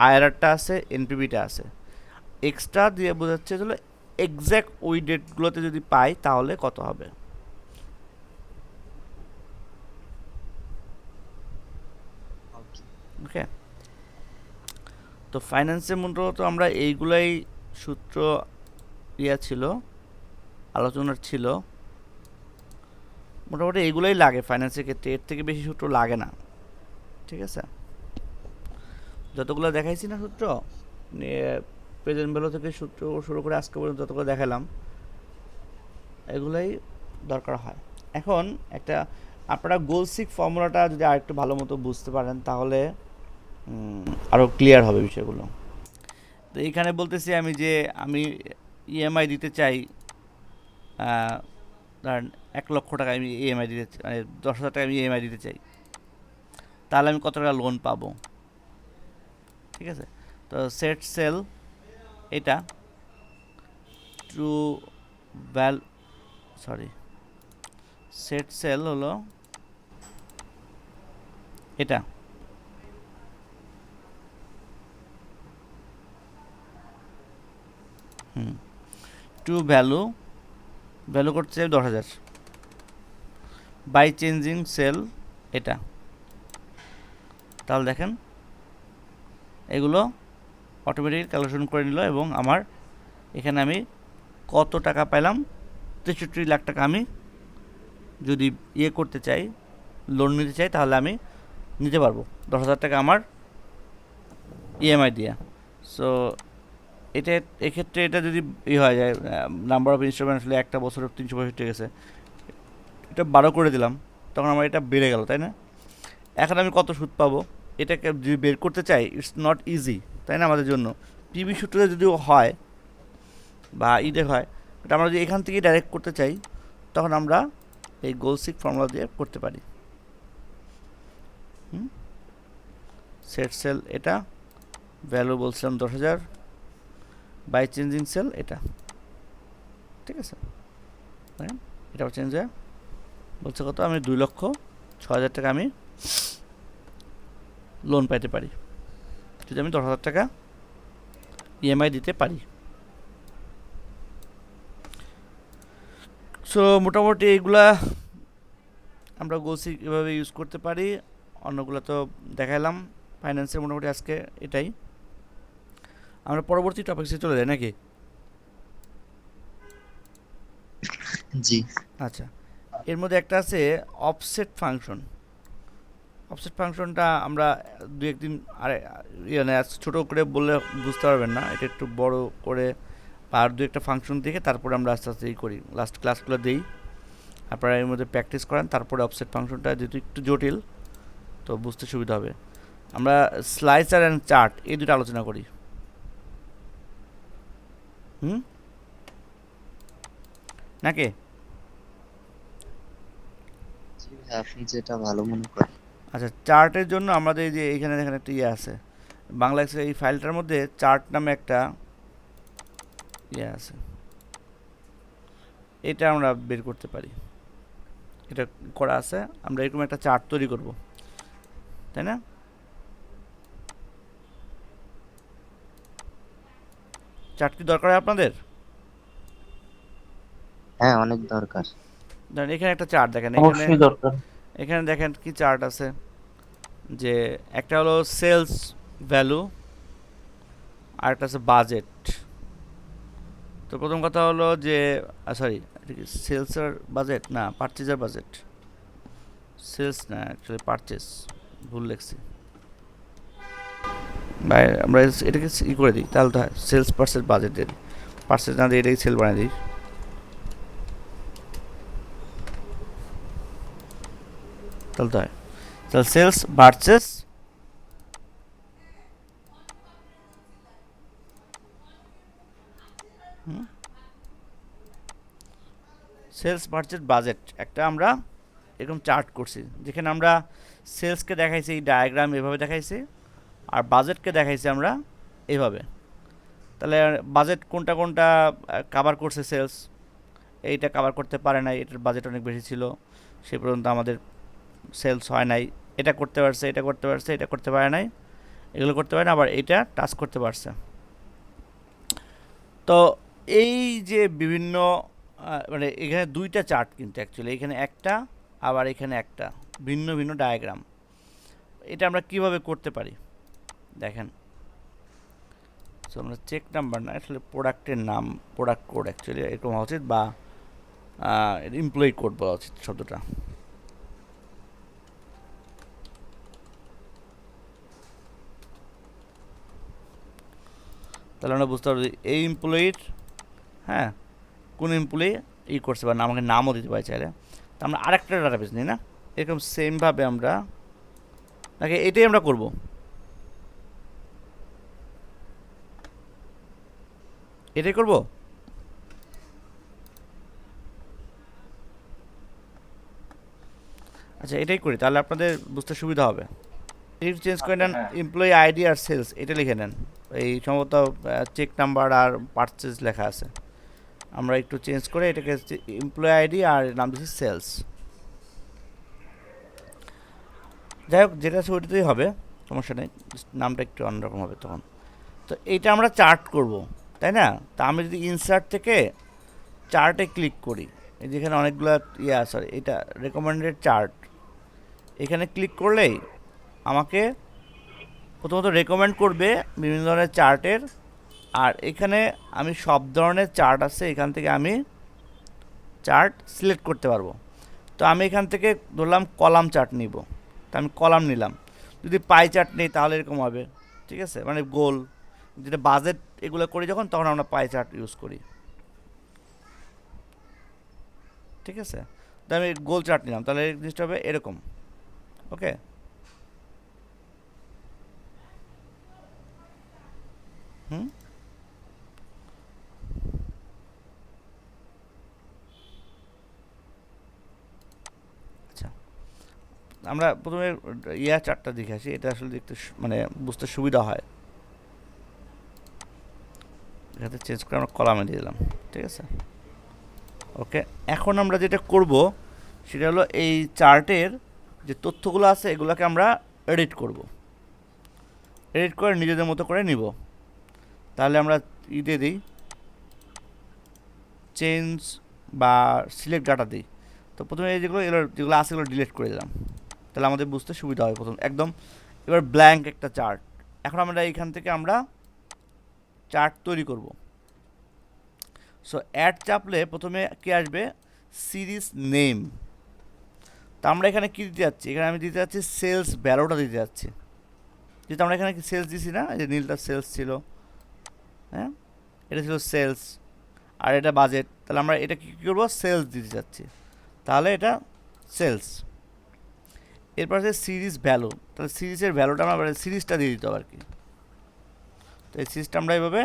আইআরআরটা আছে, এনপিভিটা আছে, এক্সট্রা দিয়ে বোঝাচ্ছে হলো এক্স্যাক্ট ওই ডেটগুলোতে যদি পাই তাহলে কত হবে। ওকে, তো ফাইন্যান্সে মূলত আমরা এইগুলাই সূত্র ছিল, আলোচনার ছিল। মোটামুটি এগুলোই লাগে ফাইন্যান্সের ক্ষেত্রে, এর থেকে বেশি সূত্র লাগে না। ঠিক আছে, যতগুলো দেখাইছি না সূত্র, প্রেজেন্ট ভ্যালু থেকে সূত্র শুরু করে আজকে পর্যন্ত যতগুলো দেখালাম, এগুলোই দরকার হয়। এখন একটা আপনারা গোলসিক ফর্মুলাটা যদি আরেকটু ভালো মতো বুঝতে পারেন তাহলে আরও ক্লিয়ার হবে বিষয়গুলো। তো এইখানে বলতেছি আমি যে আমি ইএমআই দিতে চাই, ধরেন 1,00,000 টাকা আমি ইএমআই দিতে, মানে 10,000 টাকা আমি ইএমআই দিতে চাই, তাহলে আমি কত টাকা লোন পাবো। ঠিক আছে, তো সেট সেল এটা টু সেট সেল হলো এটা, টু ভ্যালু করছে 10,000 বাই চেঞ্জিং সেল এটা। তাহলে দেখেন এগুলো অটোমেটিক ক্যালকুলেশন করে নিল এবং আমার এখানে আমি কত টাকা পেলাম, 63 লাখ টাকা আমি যদি ইয়ে করতে চাই, লোন নিতে চাই, তাহলে আমি নিতে পারবো 10,000 টাকা আমার ইএমআই দিয়ে। সো এটা এক্ষেত্রে এটা যদি হয় যায় নাম্বার অফ ইনস্টলমেন্ট আসলে একটা বছরের 365 গেছে, এটা 12 করে দিলাম, তখন আমার এটা বেড়ে গেল, তাই না? এখন আমি কত সুদ পাবো এটাকে যদি বের করতে চাই, ইটস নট ইজি, তাই না? আমাদের জন্য পিবি সূত্রে যদিও হয় বা ইডে হয়, এটা আমরা যদি এখান থেকে ডাইরেক্ট করতে চাই তখন আমরা এই গোলসিক ফর্মুলা দিয়ে করতে পারি। সেট সেল এটা, ভ্যালু বলছিলাম 10,000 বাই চেঞ্জিং সেল এটা। ঠিক আছে, এটাও চেঞ্জ হয়, বলছে কত, আমি 2,06,000 টাকা আমি লোন পাইতে পারি যদি আমি 10,000 টাকা ইএমআই দিতে পারি। সো মোটামুটি এইগুলা আমরা গোলসিক এভাবে ইউজ করতে পারি, অন্যগুলো তো দেখাইলাম। ফাইন্যান্সের মোটামুটি আজকে এটাই, আমরা পরবর্তী টপিকসে চলে যাই নাকি? জি। আচ্ছা, এর মধ্যে একটা আছে অফসেট ফাংশন। অফসেট ফাংশনটা আমরা দু একদিন মানে ছোটো করে বললে বুঝতে পারবেন না, এটা একটু বড় করে আর দু একটা ফাংশন দেখে তারপরে আমরা আস্তে আস্তে করি, লাস্ট ক্লাসগুলো দিই, আপনারা এর মধ্যে প্র্যাকটিস করেন, তারপরে অফসেট ফাংশনটা যেহেতু একটু জটিল তো বুঝতে সুবিধা হবে। আমরা স্লাইসার অ্যান্ড চার্ট এই দুটো আলোচনা করি। নাকি? আপনি যেটা ভালো মনে করেন। আচ্ছা, চার্টের জন্য আমাদের এই যে এখানে দেখেন একটা ইয়ে আছে, বাংলা এক্সেল এই ফাইলটার মধ্যে চার্ট নামে একটা ইয়ে আছে, এটা আমরা বের করতে পারি, এটা করা আছে, আমরা এরকম একটা চার্ট তৈরি করব, তাই না? চার্ট কি দরকার হয় আপনাদের? হ্যাঁ, অনেক দরকার। ধরেন এখানে একটা চার্ট দেখেন, অবশ্যই দরকার। এখানে দেখেন কি চার্ট আছে, যে একটা হলো সেলস ভ্যালু আর একটা আছে বাজেট। তো প্রথম কথা হলো যে সরি, সেলসের বাজেট না, পারচেজের বাজেট, সেলস না অ্যাকচুয়ালি পারচেস, ভুল লিখছি ভাই। আমরা এটাকে ই করে দিই, তাহলে তো সেলস পারচেস বাজেট দিই, পারচেস না দিয়ে এটাকে সেল বানিয়ে দিই, তাহলে তো হয়। তাহলে sales purchase sales purchase budget একটা আমরা এরকম চার্ট করছি, যেখানে আমরা সেলসকে দেখাইছি এই ডায়াগ্রাম এভাবে দেখাইছি, আর বাজেটকে দেখাইছি আমরা এইভাবে। তাহলে বাজেট কোনটা কোনটা কাভার করছে সেলস, এইটা কাভার করতে পারে নাই, এটার বাজেট অনেক বেশি ছিল, সে পর্যন্ত আমাদের সেলস হয় নাই, এটা করতে পারছে, এটা করতে পারছে, এটা করতে পারে নাই, এগুলো করতে পারে না, আবার এটা টাচ করতে পারছে। তো এই যে বিভিন্ন মানে এখানে দুইটা চার্ট কিন্তু অ্যাকচুয়ালি, এখানে একটা আবার এখানে একটা, ভিন্ন ভিন্ন ডায়াগ্রাম। এটা আমরা কিভাবে করতে পারি দেখেন। সো আমরা চেক নাম্বার না, আসলে প্রোডাক্টের নাম, প্রোডাক্ট কোড অ্যাকচুয়ালি এরকম হওয়া উচিত, বা এমপ্লয়ি কোড বলা উচিত শব্দটা। তাহলে আমরা বুঝতে পারবো এই এমপ্লয়ির, হ্যাঁ, কোন এমপ্লয়ি করছে বা আমাকে নামও দিতে পারি চাইলে। তো আমরা আরেকটা ডাটাবেস নিই না, এরকম সেমভাবে আমরা নাকি এটাই আমরা করব। এটাই করব। আচ্ছা এটাই করি, তাহলে আপনাদের বুঝতে সুবিধা হবে। এই চেঞ্জ করে নেন এমপ্লয়ি আইডি আর সেলস, এটা লিখে নেন। এই সম্ভবত চেক নাম্বার আর পারচেজ লেখা আছে, আমরা একটু চেঞ্জ করে এটাকে এমপ্লয়ি আইডি আর নাম দিচ্ছি সেলস। যাই হোক, যেটা আছে ওইটাতেই হবে, সমস্যা নেই, নামটা একটু অন্যরকম হবে তখন। তো এইটা আমরা চার্ট করব, তাই না? তা আমি যদি ইনসার্ট থেকে চার্টে ক্লিক করি, এই যেখানে অনেকগুলো সরি, এটা রেকমেন্ডেড চার্ট, এখানে ক্লিক করলেই আমাকে প্রথমত রেকমেন্ড করবে বিভিন্ন ধরনের চার্টের। আর এখানে আমি সব ধরনের চার্ট আছে, এখান থেকে আমি চার্ট সিলেক্ট করতে পারবো। তো আমি এখান থেকে ধরলাম কলাম চার্ট নিব, তো আমি কলাম নিলাম। যদি পাই চার্ট নেই তাহলে এরকম হবে, ঠিক আছে, মানে গোল, যেটা বাজেট এগুলো করি যখন, তখন আমরা পাই চার্ট ইউজ করি, ঠিক আছে। তো আমি গোল চার্ট নিলাম, তাহলে এই জিনিসটা হবে এরকম। ওকে, হুম, আচ্ছা আমরা প্রথমে চার্টটা দেখে আসি, এটা আসলে দেখতে মানে বুঝতে সুবিধা হয়। এখানে চেঞ্জ করে আমরা কলামে দিয়ে দিলাম, ঠিক আছে। ওকে, এখন আমরা যেটা করব সেটা হলো এই চার্টের যে তথ্যগুলো আছে এগুলোকে আমরা এডিট করব, এডিট করে নিজেদের মতো করে নিব। তাহলে আমরা দিয়ে দিই চেঞ্জ বা সিলেক্ট ডাটা দিই। তো প্রথমে এই যেগুলো আছে এগুলো ডিলিট করে দিলাম, তাহলে আমাদের বুঝতে সুবিধা হয় প্রথম একদম। এবার ব্ল্যাঙ্ক একটা চার্ট, এখন আমরা এইখান থেকে আমরা চার্ট তৈরি করব। সো অ্যাড চাপলে প্রথমে কি আসবে, সিরিজ নেম। তা আমরা এখানে কী দিতে যাচ্ছি, এখানে আমি দিতে যাচ্ছি সেলস ভ্যালুটা দিতে যাচ্ছি, যেহেতু আমরা এখানে সেলস দিছি না, এই যে নীলটা সেলস ছিল, হ্যাঁ, এটা ছিল সেলস, আর এটা বাজেট, তাহলে আমরা এটা কী করবো, সেলস দিতে যাচ্ছি, তাহলে এটা সেলস। এরপর আছে সিরিজ ভ্যালু, তাহলে সিরিজের ভ্যালুটা আমরা সিরিজটা দিয়ে দিতে হবে আর কি। তো এই সিরিজটা আমরা এইভাবে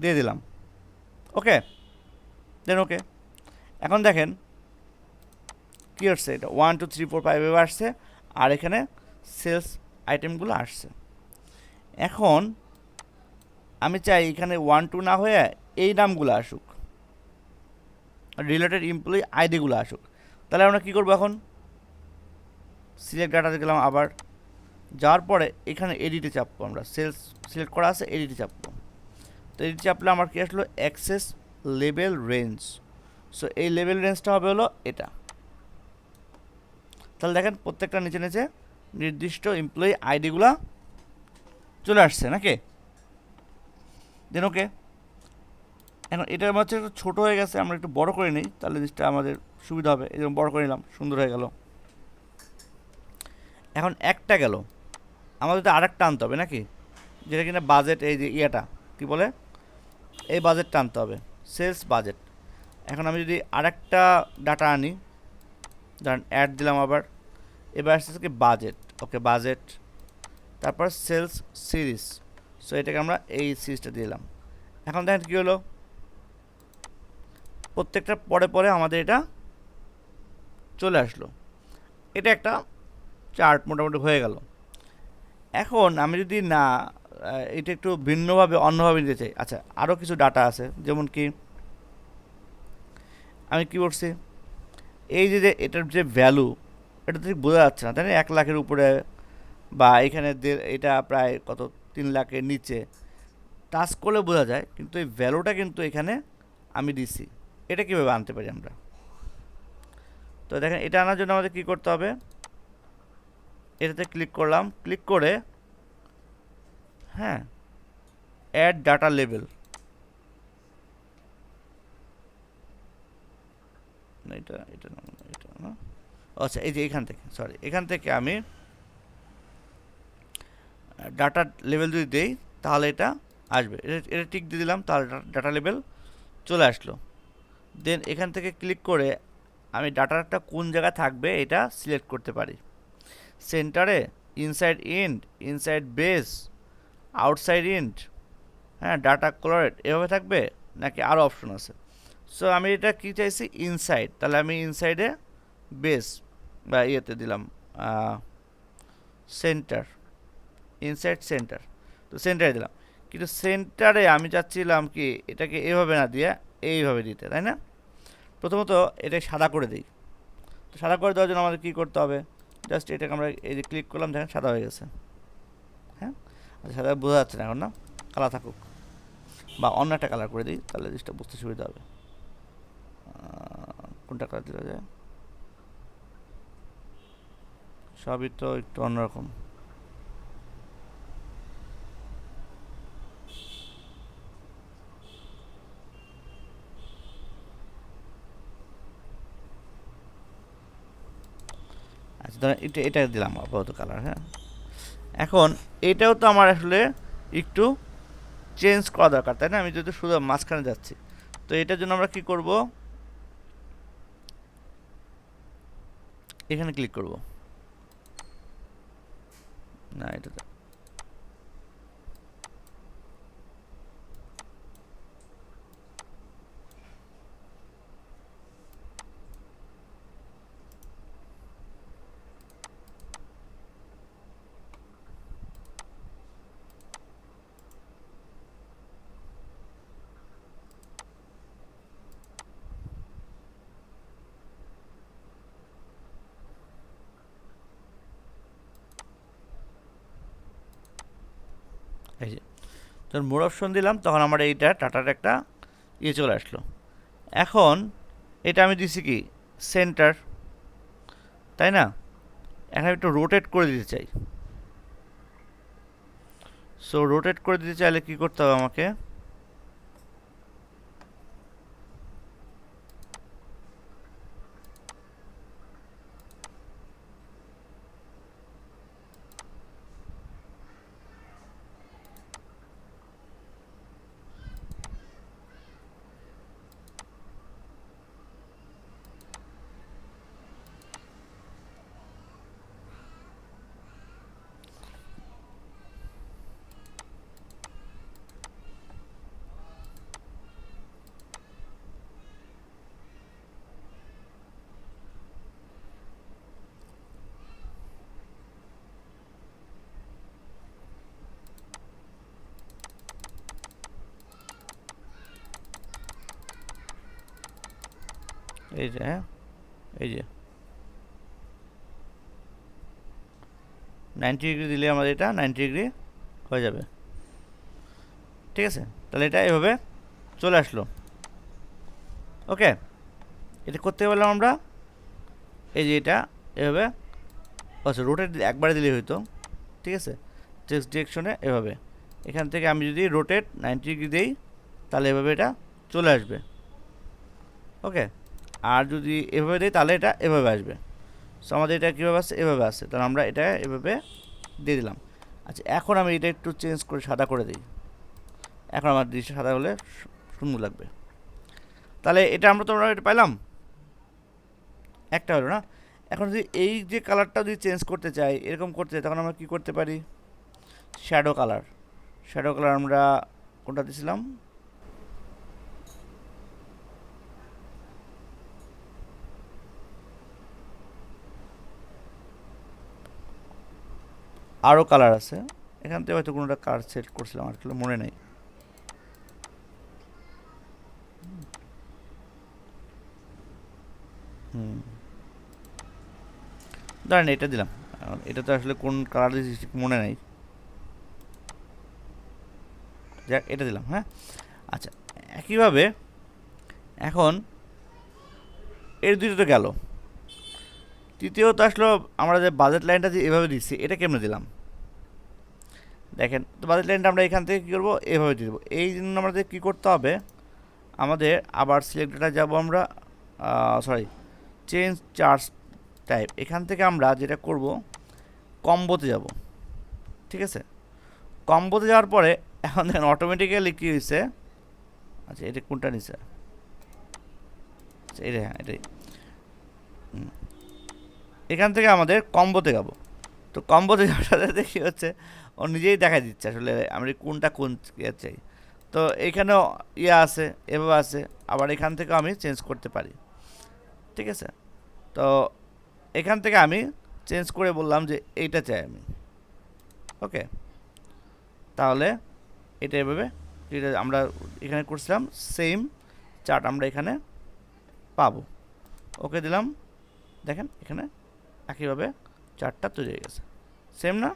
দিয়ে দিলাম। ওকে, দেন ওকে। এখন দেখেন কী আসছে, এটা 1 2 3 4 5 এভাবে আসছে, আর এখানে সেলস আইটেমগুলো আসছে। এখন আমি চাই এখানে 1 2 না হয়ে এই নামগুলো আসুক, রিলেটেড এমপ্লয়ি আইডিগুলো আসুক। তাহলে আমরা কী করবো, এখন সিলেক্ট ডাটাতে গেলাম, আবার যাওয়ার পরে এখানে এডিটে চাপবো, আমরা সেলস সিলেক্ট করা আছে, এডিটে চাপবো। তো এডিটে চাপলে আমার কী আসলো, অ্যাক্সেস লেভেল রেঞ্জ। সো এই লেভেল রেঞ্জটা হবে হলো এটা। তাহলে দেখেন প্রত্যেকটা নিচে নিচে নির্দিষ্ট এমপ্লয়ি আইডিগুলো চলে আসছে নাকি। দেন ওকে। এখন এটার মধ্যে একটু ছোটো হয়ে গেছে, আমরা একটু বড় করে নিই, তাহলে জিনিসটা আমাদের সুবিধা হবে। এরকম বড় করে নিলাম, সুন্দর হয়ে গেল। এখন একটা গেল, আমাদের তো আরেকটা আনতে হবে নাকি, যেটা কিনা বাজেট, এই যে কী বলে, এই বাজেটটা আনতে হবে, সেলস বাজেট। এখন আমি যদি আরেকটা ডাটা আনি, ধরেন অ্যাড দিলাম আবার, এবার আসছে কি বাজেট। ওকে, বাজেট, তারপর সেলস সিরিজ। সো এটাকে আমরা এই সিরিজটা দিলাম। এখন দেখেন কী হলো, প্রত্যেকটা পরে পরে আমাদের এটা চলে আসলো। এটা একটা চার্ট মোটামুটি হয়ে গেল। এখন আমি যদি না এটা একটু ভিন্নভাবে অন্যভাবে নিতে চাই, আচ্ছা আরও কিছু ডাটা আছে, যেমন কি আমি কী করছি, এই যে এটার যে ভ্যালু, এটা ঠিক বোঝা যাচ্ছে না, তাই না, 1 লাখের উপরে, বা এখানে এটা প্রায় কত 3 লাখের নিচে, টাচ করলে বোঝা যায়, কিন্তু এই ভ্যালুটা কিন্তু এখানে আমি দিছি। এটা কীভাবে আনতে পারি আমরা, তো দেখেন এটা আনার জন্য আমাদের কী করতে হবে, এটাতে ক্লিক করলাম, ক্লিক করে হ্যাঁ অ্যাড ডাটা লেভেল, না, এটা না, এটা না। আচ্ছা, এই যে এখান থেকে, সরি, এখান থেকে আমি ডাটা লেভেল যদি দেই তাহলে এটা আসবে। এটা টিক দিয়ে দিলাম, তাহলে ডাটা লেভেল চলে আসলো। দেন এখান থেকে ক্লিক করে আমি ডাটাটা কোন জায়গায় থাকবে এটা সিলেক্ট করতে পারি। সেন্টারে, inside int, inside base, outside int, হ্যাঁ, ডাটা কোলারেট এভাবে থাকবে নাকি আরও অপশন আছে। সো আমি এটা কি চাইছি, ইনসাইড, তাহলে আমি ইনসাইডে বেস বা ইয়েতে দিলাম সেন্টার, ইনসাইড সেন্টার, তো সেন্টারে দিলাম। কিন্তু সেন্টারে আমি চাচ্ছিলাম কি এটাকে এভাবে না দিয়ে এইভাবে দিতে, তাই না? প্রথমত এটা সাদা করে দিই। তো সাদা করে দেওয়ার জন্য আমাদের কী করতে হবে, জাস্ট এটাকে আমরা এই যে ক্লিক করলাম, দেখেন সাদা হয়ে গেছে। হ্যাঁ, আচ্ছা, সাদা বোঝা যাচ্ছে না এখন, না, কালার থাকুক, বা অন্য একটা কালার করে দিই, তাহলে জিনিসটা বুঝতে সুবিধা হবে। কোনটা কালার দেওয়া যায়, সবই তো একটু অন্যরকম। আচ্ছা, ধরেন এটা দিলাম আপাতত কালার। হ্যাঁ, এখন এটাও তো আমার আসলে একটু চেঞ্জ করা দরকার, তাই না? আমি যদি শুধু মাঝখানে যাচ্ছি, তো এটার জন্য আমরা কি করব, এখানে ক্লিক করব, না এটা এই যে যখন মোর অপশন দিলাম তখন আমার এইটা টাটার একটা ইয়ে চলে আসলো। এখন এটা আমি দিছি কি সেন্টার, তাই না? এখন একটু রোটেট করে দিতে চাই। সো রোটেট করে দিতে চাইলে কি করতে হবে আমাকে, এই যে, হ্যাঁ, এই যে 90 ডিগ্রি দিলে আমাদের এটা 90 ডিগ্রি হয়ে যাবে। ঠিক আছে, তাহলে এটা এভাবে চলে আসলো। ওকে, এটা করতে পারলাম আমরা। এই যে এটা এভাবে, আচ্ছা, রোটেট একবারে দিলেই হইতো। ঠিক আছে, টেক্সট ডিরেকশনে এভাবে, এখান থেকে আমি যদি রোটেট 90 ডিগ্রি দিই তাহলে এভাবে এটা চলে আসবে। ওকে, আর যদি এভাবে দিই তাহলে এটা এভাবে আসবে। সো আমাদের এটা কীভাবে আসছে, এভাবে আসছে, তাহলে আমরা এটা এভাবে দিয়ে দিলাম। আচ্ছা, এখন আমি এটা একটু চেঞ্জ করে সাদা করে দিই। এখন আমার দৃশ্য সাদা হলে সুন্দর লাগবে। তাহলে এটা তোমরা এটা পাইলাম, একটা হলো না। এখন যদি এই যে কালারটা যদি চেঞ্জ করতে চাই, এরকম করতে চাই, তখন আমরা কী করতে পারি, শ্যাডো কালার। শ্যাডো কালার আমরা কোনটা দিয়েছিলাম, আরও কালার আছে, এখান থেকে হয়তো কোনোটা কালার সেট করছিলাম, আর কি মনে নেই। ধরেন এটা দিলাম, এটা তো আসলে কোন কালার দিয়েছি মনে নেই, যাক এটা দিলাম। হ্যাঁ, আচ্ছা, একইভাবে এখন এর দুটো তো গেল। তৃতীয়ত আসলো আমরা যে বাজেট লাইনটা যে এভাবে দিচ্ছি, এটা কেমনে দিলাম দেখেন। তো বাজেট লাইনটা আমরা এখান থেকে কী করবো, এভাবে দিয়ে দেবো। এই জন্য আমাদের কী করতে হবে, আমাদের আবার সিলেক্ট ডাটা যাবো আমরা, সরি, চেঞ্জ চার্জ টাইপ, এখান থেকে আমরা যেটা করব কম্বোতে যাব। ঠিক আছে, কম্বোতে যাওয়ার পরে এখন দেখেন অটোমেটিক্যালি কী হয়েছে, আচ্ছা এটা কোনটা নিছে, আচ্ছা এটা, হ্যাঁ এটাই। এখান থেকে আমাদের কম্বোতে যাব। তো কম্বোতে যাওয়ার সাথে দেখি হচ্ছে ও নিজেই দেখা দিচ্ছে আসলে আমি কোনটা কোন ইয়ে চাই। তো এখানেও ইয়ে আছে, এভাবে আছে, আবার এখান থেকে আমি চেঞ্জ করতে পারি। ঠিক আছে, তো এখান থেকে আমি চেঞ্জ করে বললাম যে এইটা চাই আমি। ওকে, তাহলে এটা এভাবে যেটা আমরা এখানে করছিলাম সেম চার্ট আমরা এখানে পাবো। ওকে দিলাম, দেখেন এখানে একইভাবে চার্টটা তৈরি হয়ে গেছে, সেম না?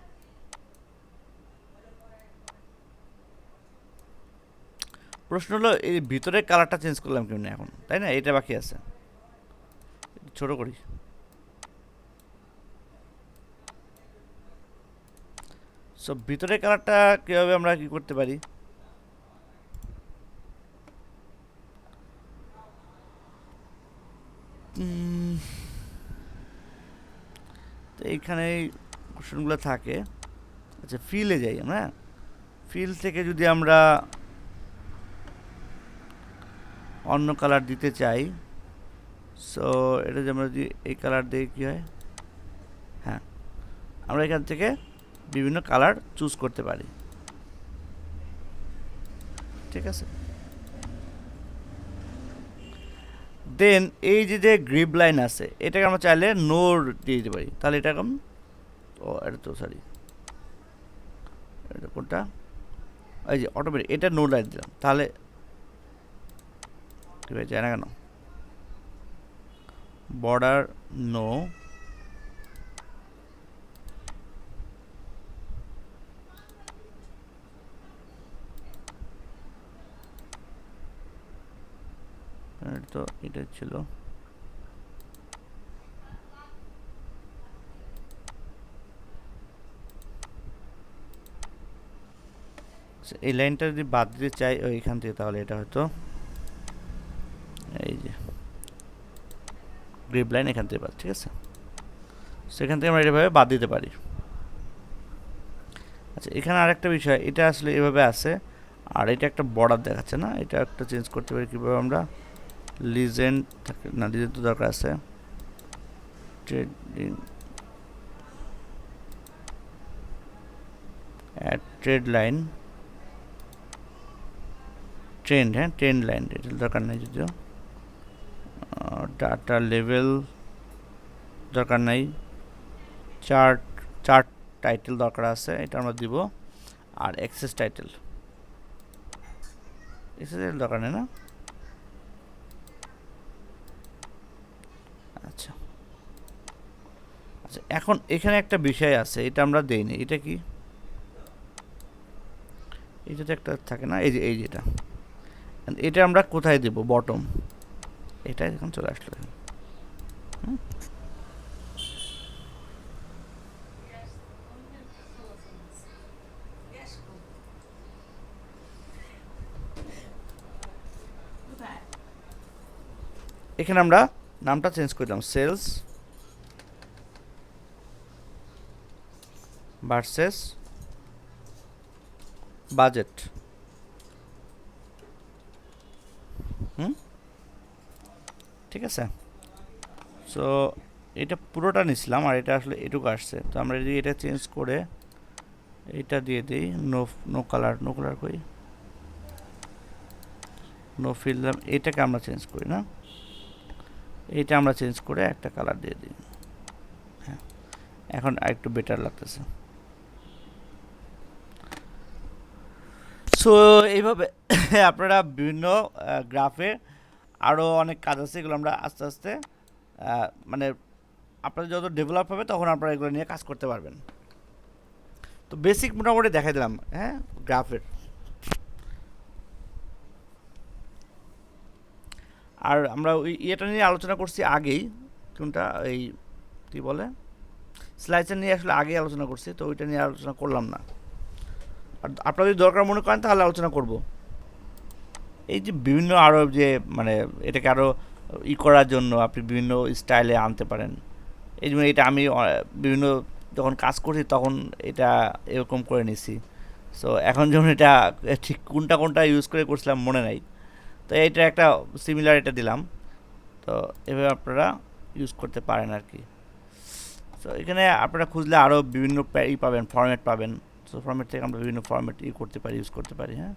প্রশ্ন হলো এই ভিতরের কালারটা চেঞ্জ করলাম কেমনি এখন, তাই না? এটা বাকি আছে, ছোট করি। সো ভিতরের কালারটা কীভাবে আমরা কি করতে পারি? তো এইখানে কোশ্চেনগুলো থাকে। আচ্ছা ফিলে যাই আমরা, ফিল থেকে যদি আমরা অন্য কালার দিতে চাই, সো এটা যে আমরা যদি এই কালার দিয়ে কী হয়, হ্যাঁ আমরা এখান থেকে বিভিন্ন কালার চুজ করতে পারি। ঠিক আছে, দেন এই যে গ্রিপ লাইন আছে এটাকে আমরা চাইলে নোর দিয়ে দিতে পারি, তাহলে এটা এরকম, ও এটা তো সরি এটা কোনটা, এই যে অটোমেটিক এটা নো লাইন দিলাম, তাহলে ঠিক আছে যায় না কেন, বর্ডার নো, তো এটা ছিল এই লাইনটা যদি বাদ দিতে চাই ওইখান থেকে, তাহলে এটা হয়তো এই যে গ্রিপ লাইন এখান থেকে বাদ, ঠিক আছে, সেখান থেকে আমরা এভাবে বাদ দিতে পারি। আচ্ছা এখানে আরেকটা বিষয়, এটা আসলে এভাবে আছে আর এটা একটা বর্ডার দেখাচ্ছে না, এটা একটা চেঞ্জ করতে পারি কীভাবে আমরা, লিজেন্ড না, লিজেন্ড তো দরকার আছে, trading add trade line, trend, হ্যাঁ ট্রেন্ড লাইন এটা দরকার নেই, যদিও ডাটা লেভেল দরকার নাই, চার্ট চার্ট টাইটেল দরকার আছে, এটা আমরা দিব, আর অ্যাক্সেস টাইটেল দরকার নেই না। আচ্ছা আচ্ছা, এখন এখানে একটা বিষয় আছে, এটা আমরা দেইনি, এটা কি, এটা তো একটা থাকে না, এই যে এটা, এটা আমরা কোথায় দেব, বটম, এটা এখন চলে আসলো। এখানে আমরা নামটা চেঞ্জ করলাম, সেলস ভার্সেস বাজেট। ঠিক আছে, সো এটা পুরোটা নিছিলাম আর এটা আসলে এটুকু আসছে, তো আমরা যদি এটা চেঞ্জ করে এটা দিয়ে দিই, নো কালার, নো কালার করি, নো ফিল দিলাম, এটাকে আমরা চেঞ্জ করি না, এইটা আমরা চেঞ্জ করে একটা কালার দিয়ে দিই, হ্যাঁ এখন আরেকটু বেটার লাগতেছে। সো এইভাবে আপনারা বিভিন্ন গ্রাফে আরও অনেক কাজ আছে, এগুলো আমরা আস্তে আস্তে মানে আপনাদের যত ডেভেলপ হবে তখন আপনারা এগুলো নিয়ে কাজ করতে পারবেন। তো বেসিক মোটামুটি দেখাই দিলাম, হ্যাঁ গ্রাফের। আর আমরা ওই ইয়েটা নিয়ে আলোচনা করছি আগেই, কোনটা এই কী বলে স্লাইডটা নিয়ে আসলে আগেই আলোচনা করছি, তো ওইটা নিয়ে আলোচনা করলাম না। আর আপনারা যদি দরকার মনে করেন তাহলে আলোচনা করব। এই যে বিভিন্ন আরও যে মানে এটাকে আরও ই করার জন্য আপনি বিভিন্ন স্টাইলে আনতে পারেন। এই জন্য এটা আমি বিভিন্ন যখন কাজ করছি তখন এটা এরকম করে নিছি। সো এখন যখন এটা ঠিক কোনটা কোনটা ইউজ করে করছিলাম মনে নাই, তো এইটা একটা সিমিলার এটা দিলাম। তো এভাবে আপনারা ইউজ করতে পারেন আর কি। সো এখানে আপনারা খুঁজলে আরও বিভিন্ন ই পাবেন, ফরম্যাট পাবেন। সো ফরম্যাট থেকে আমরা বিভিন্ন ফরম্যাট করতে পারি, ইউজ করতে পারি। হ্যাঁ,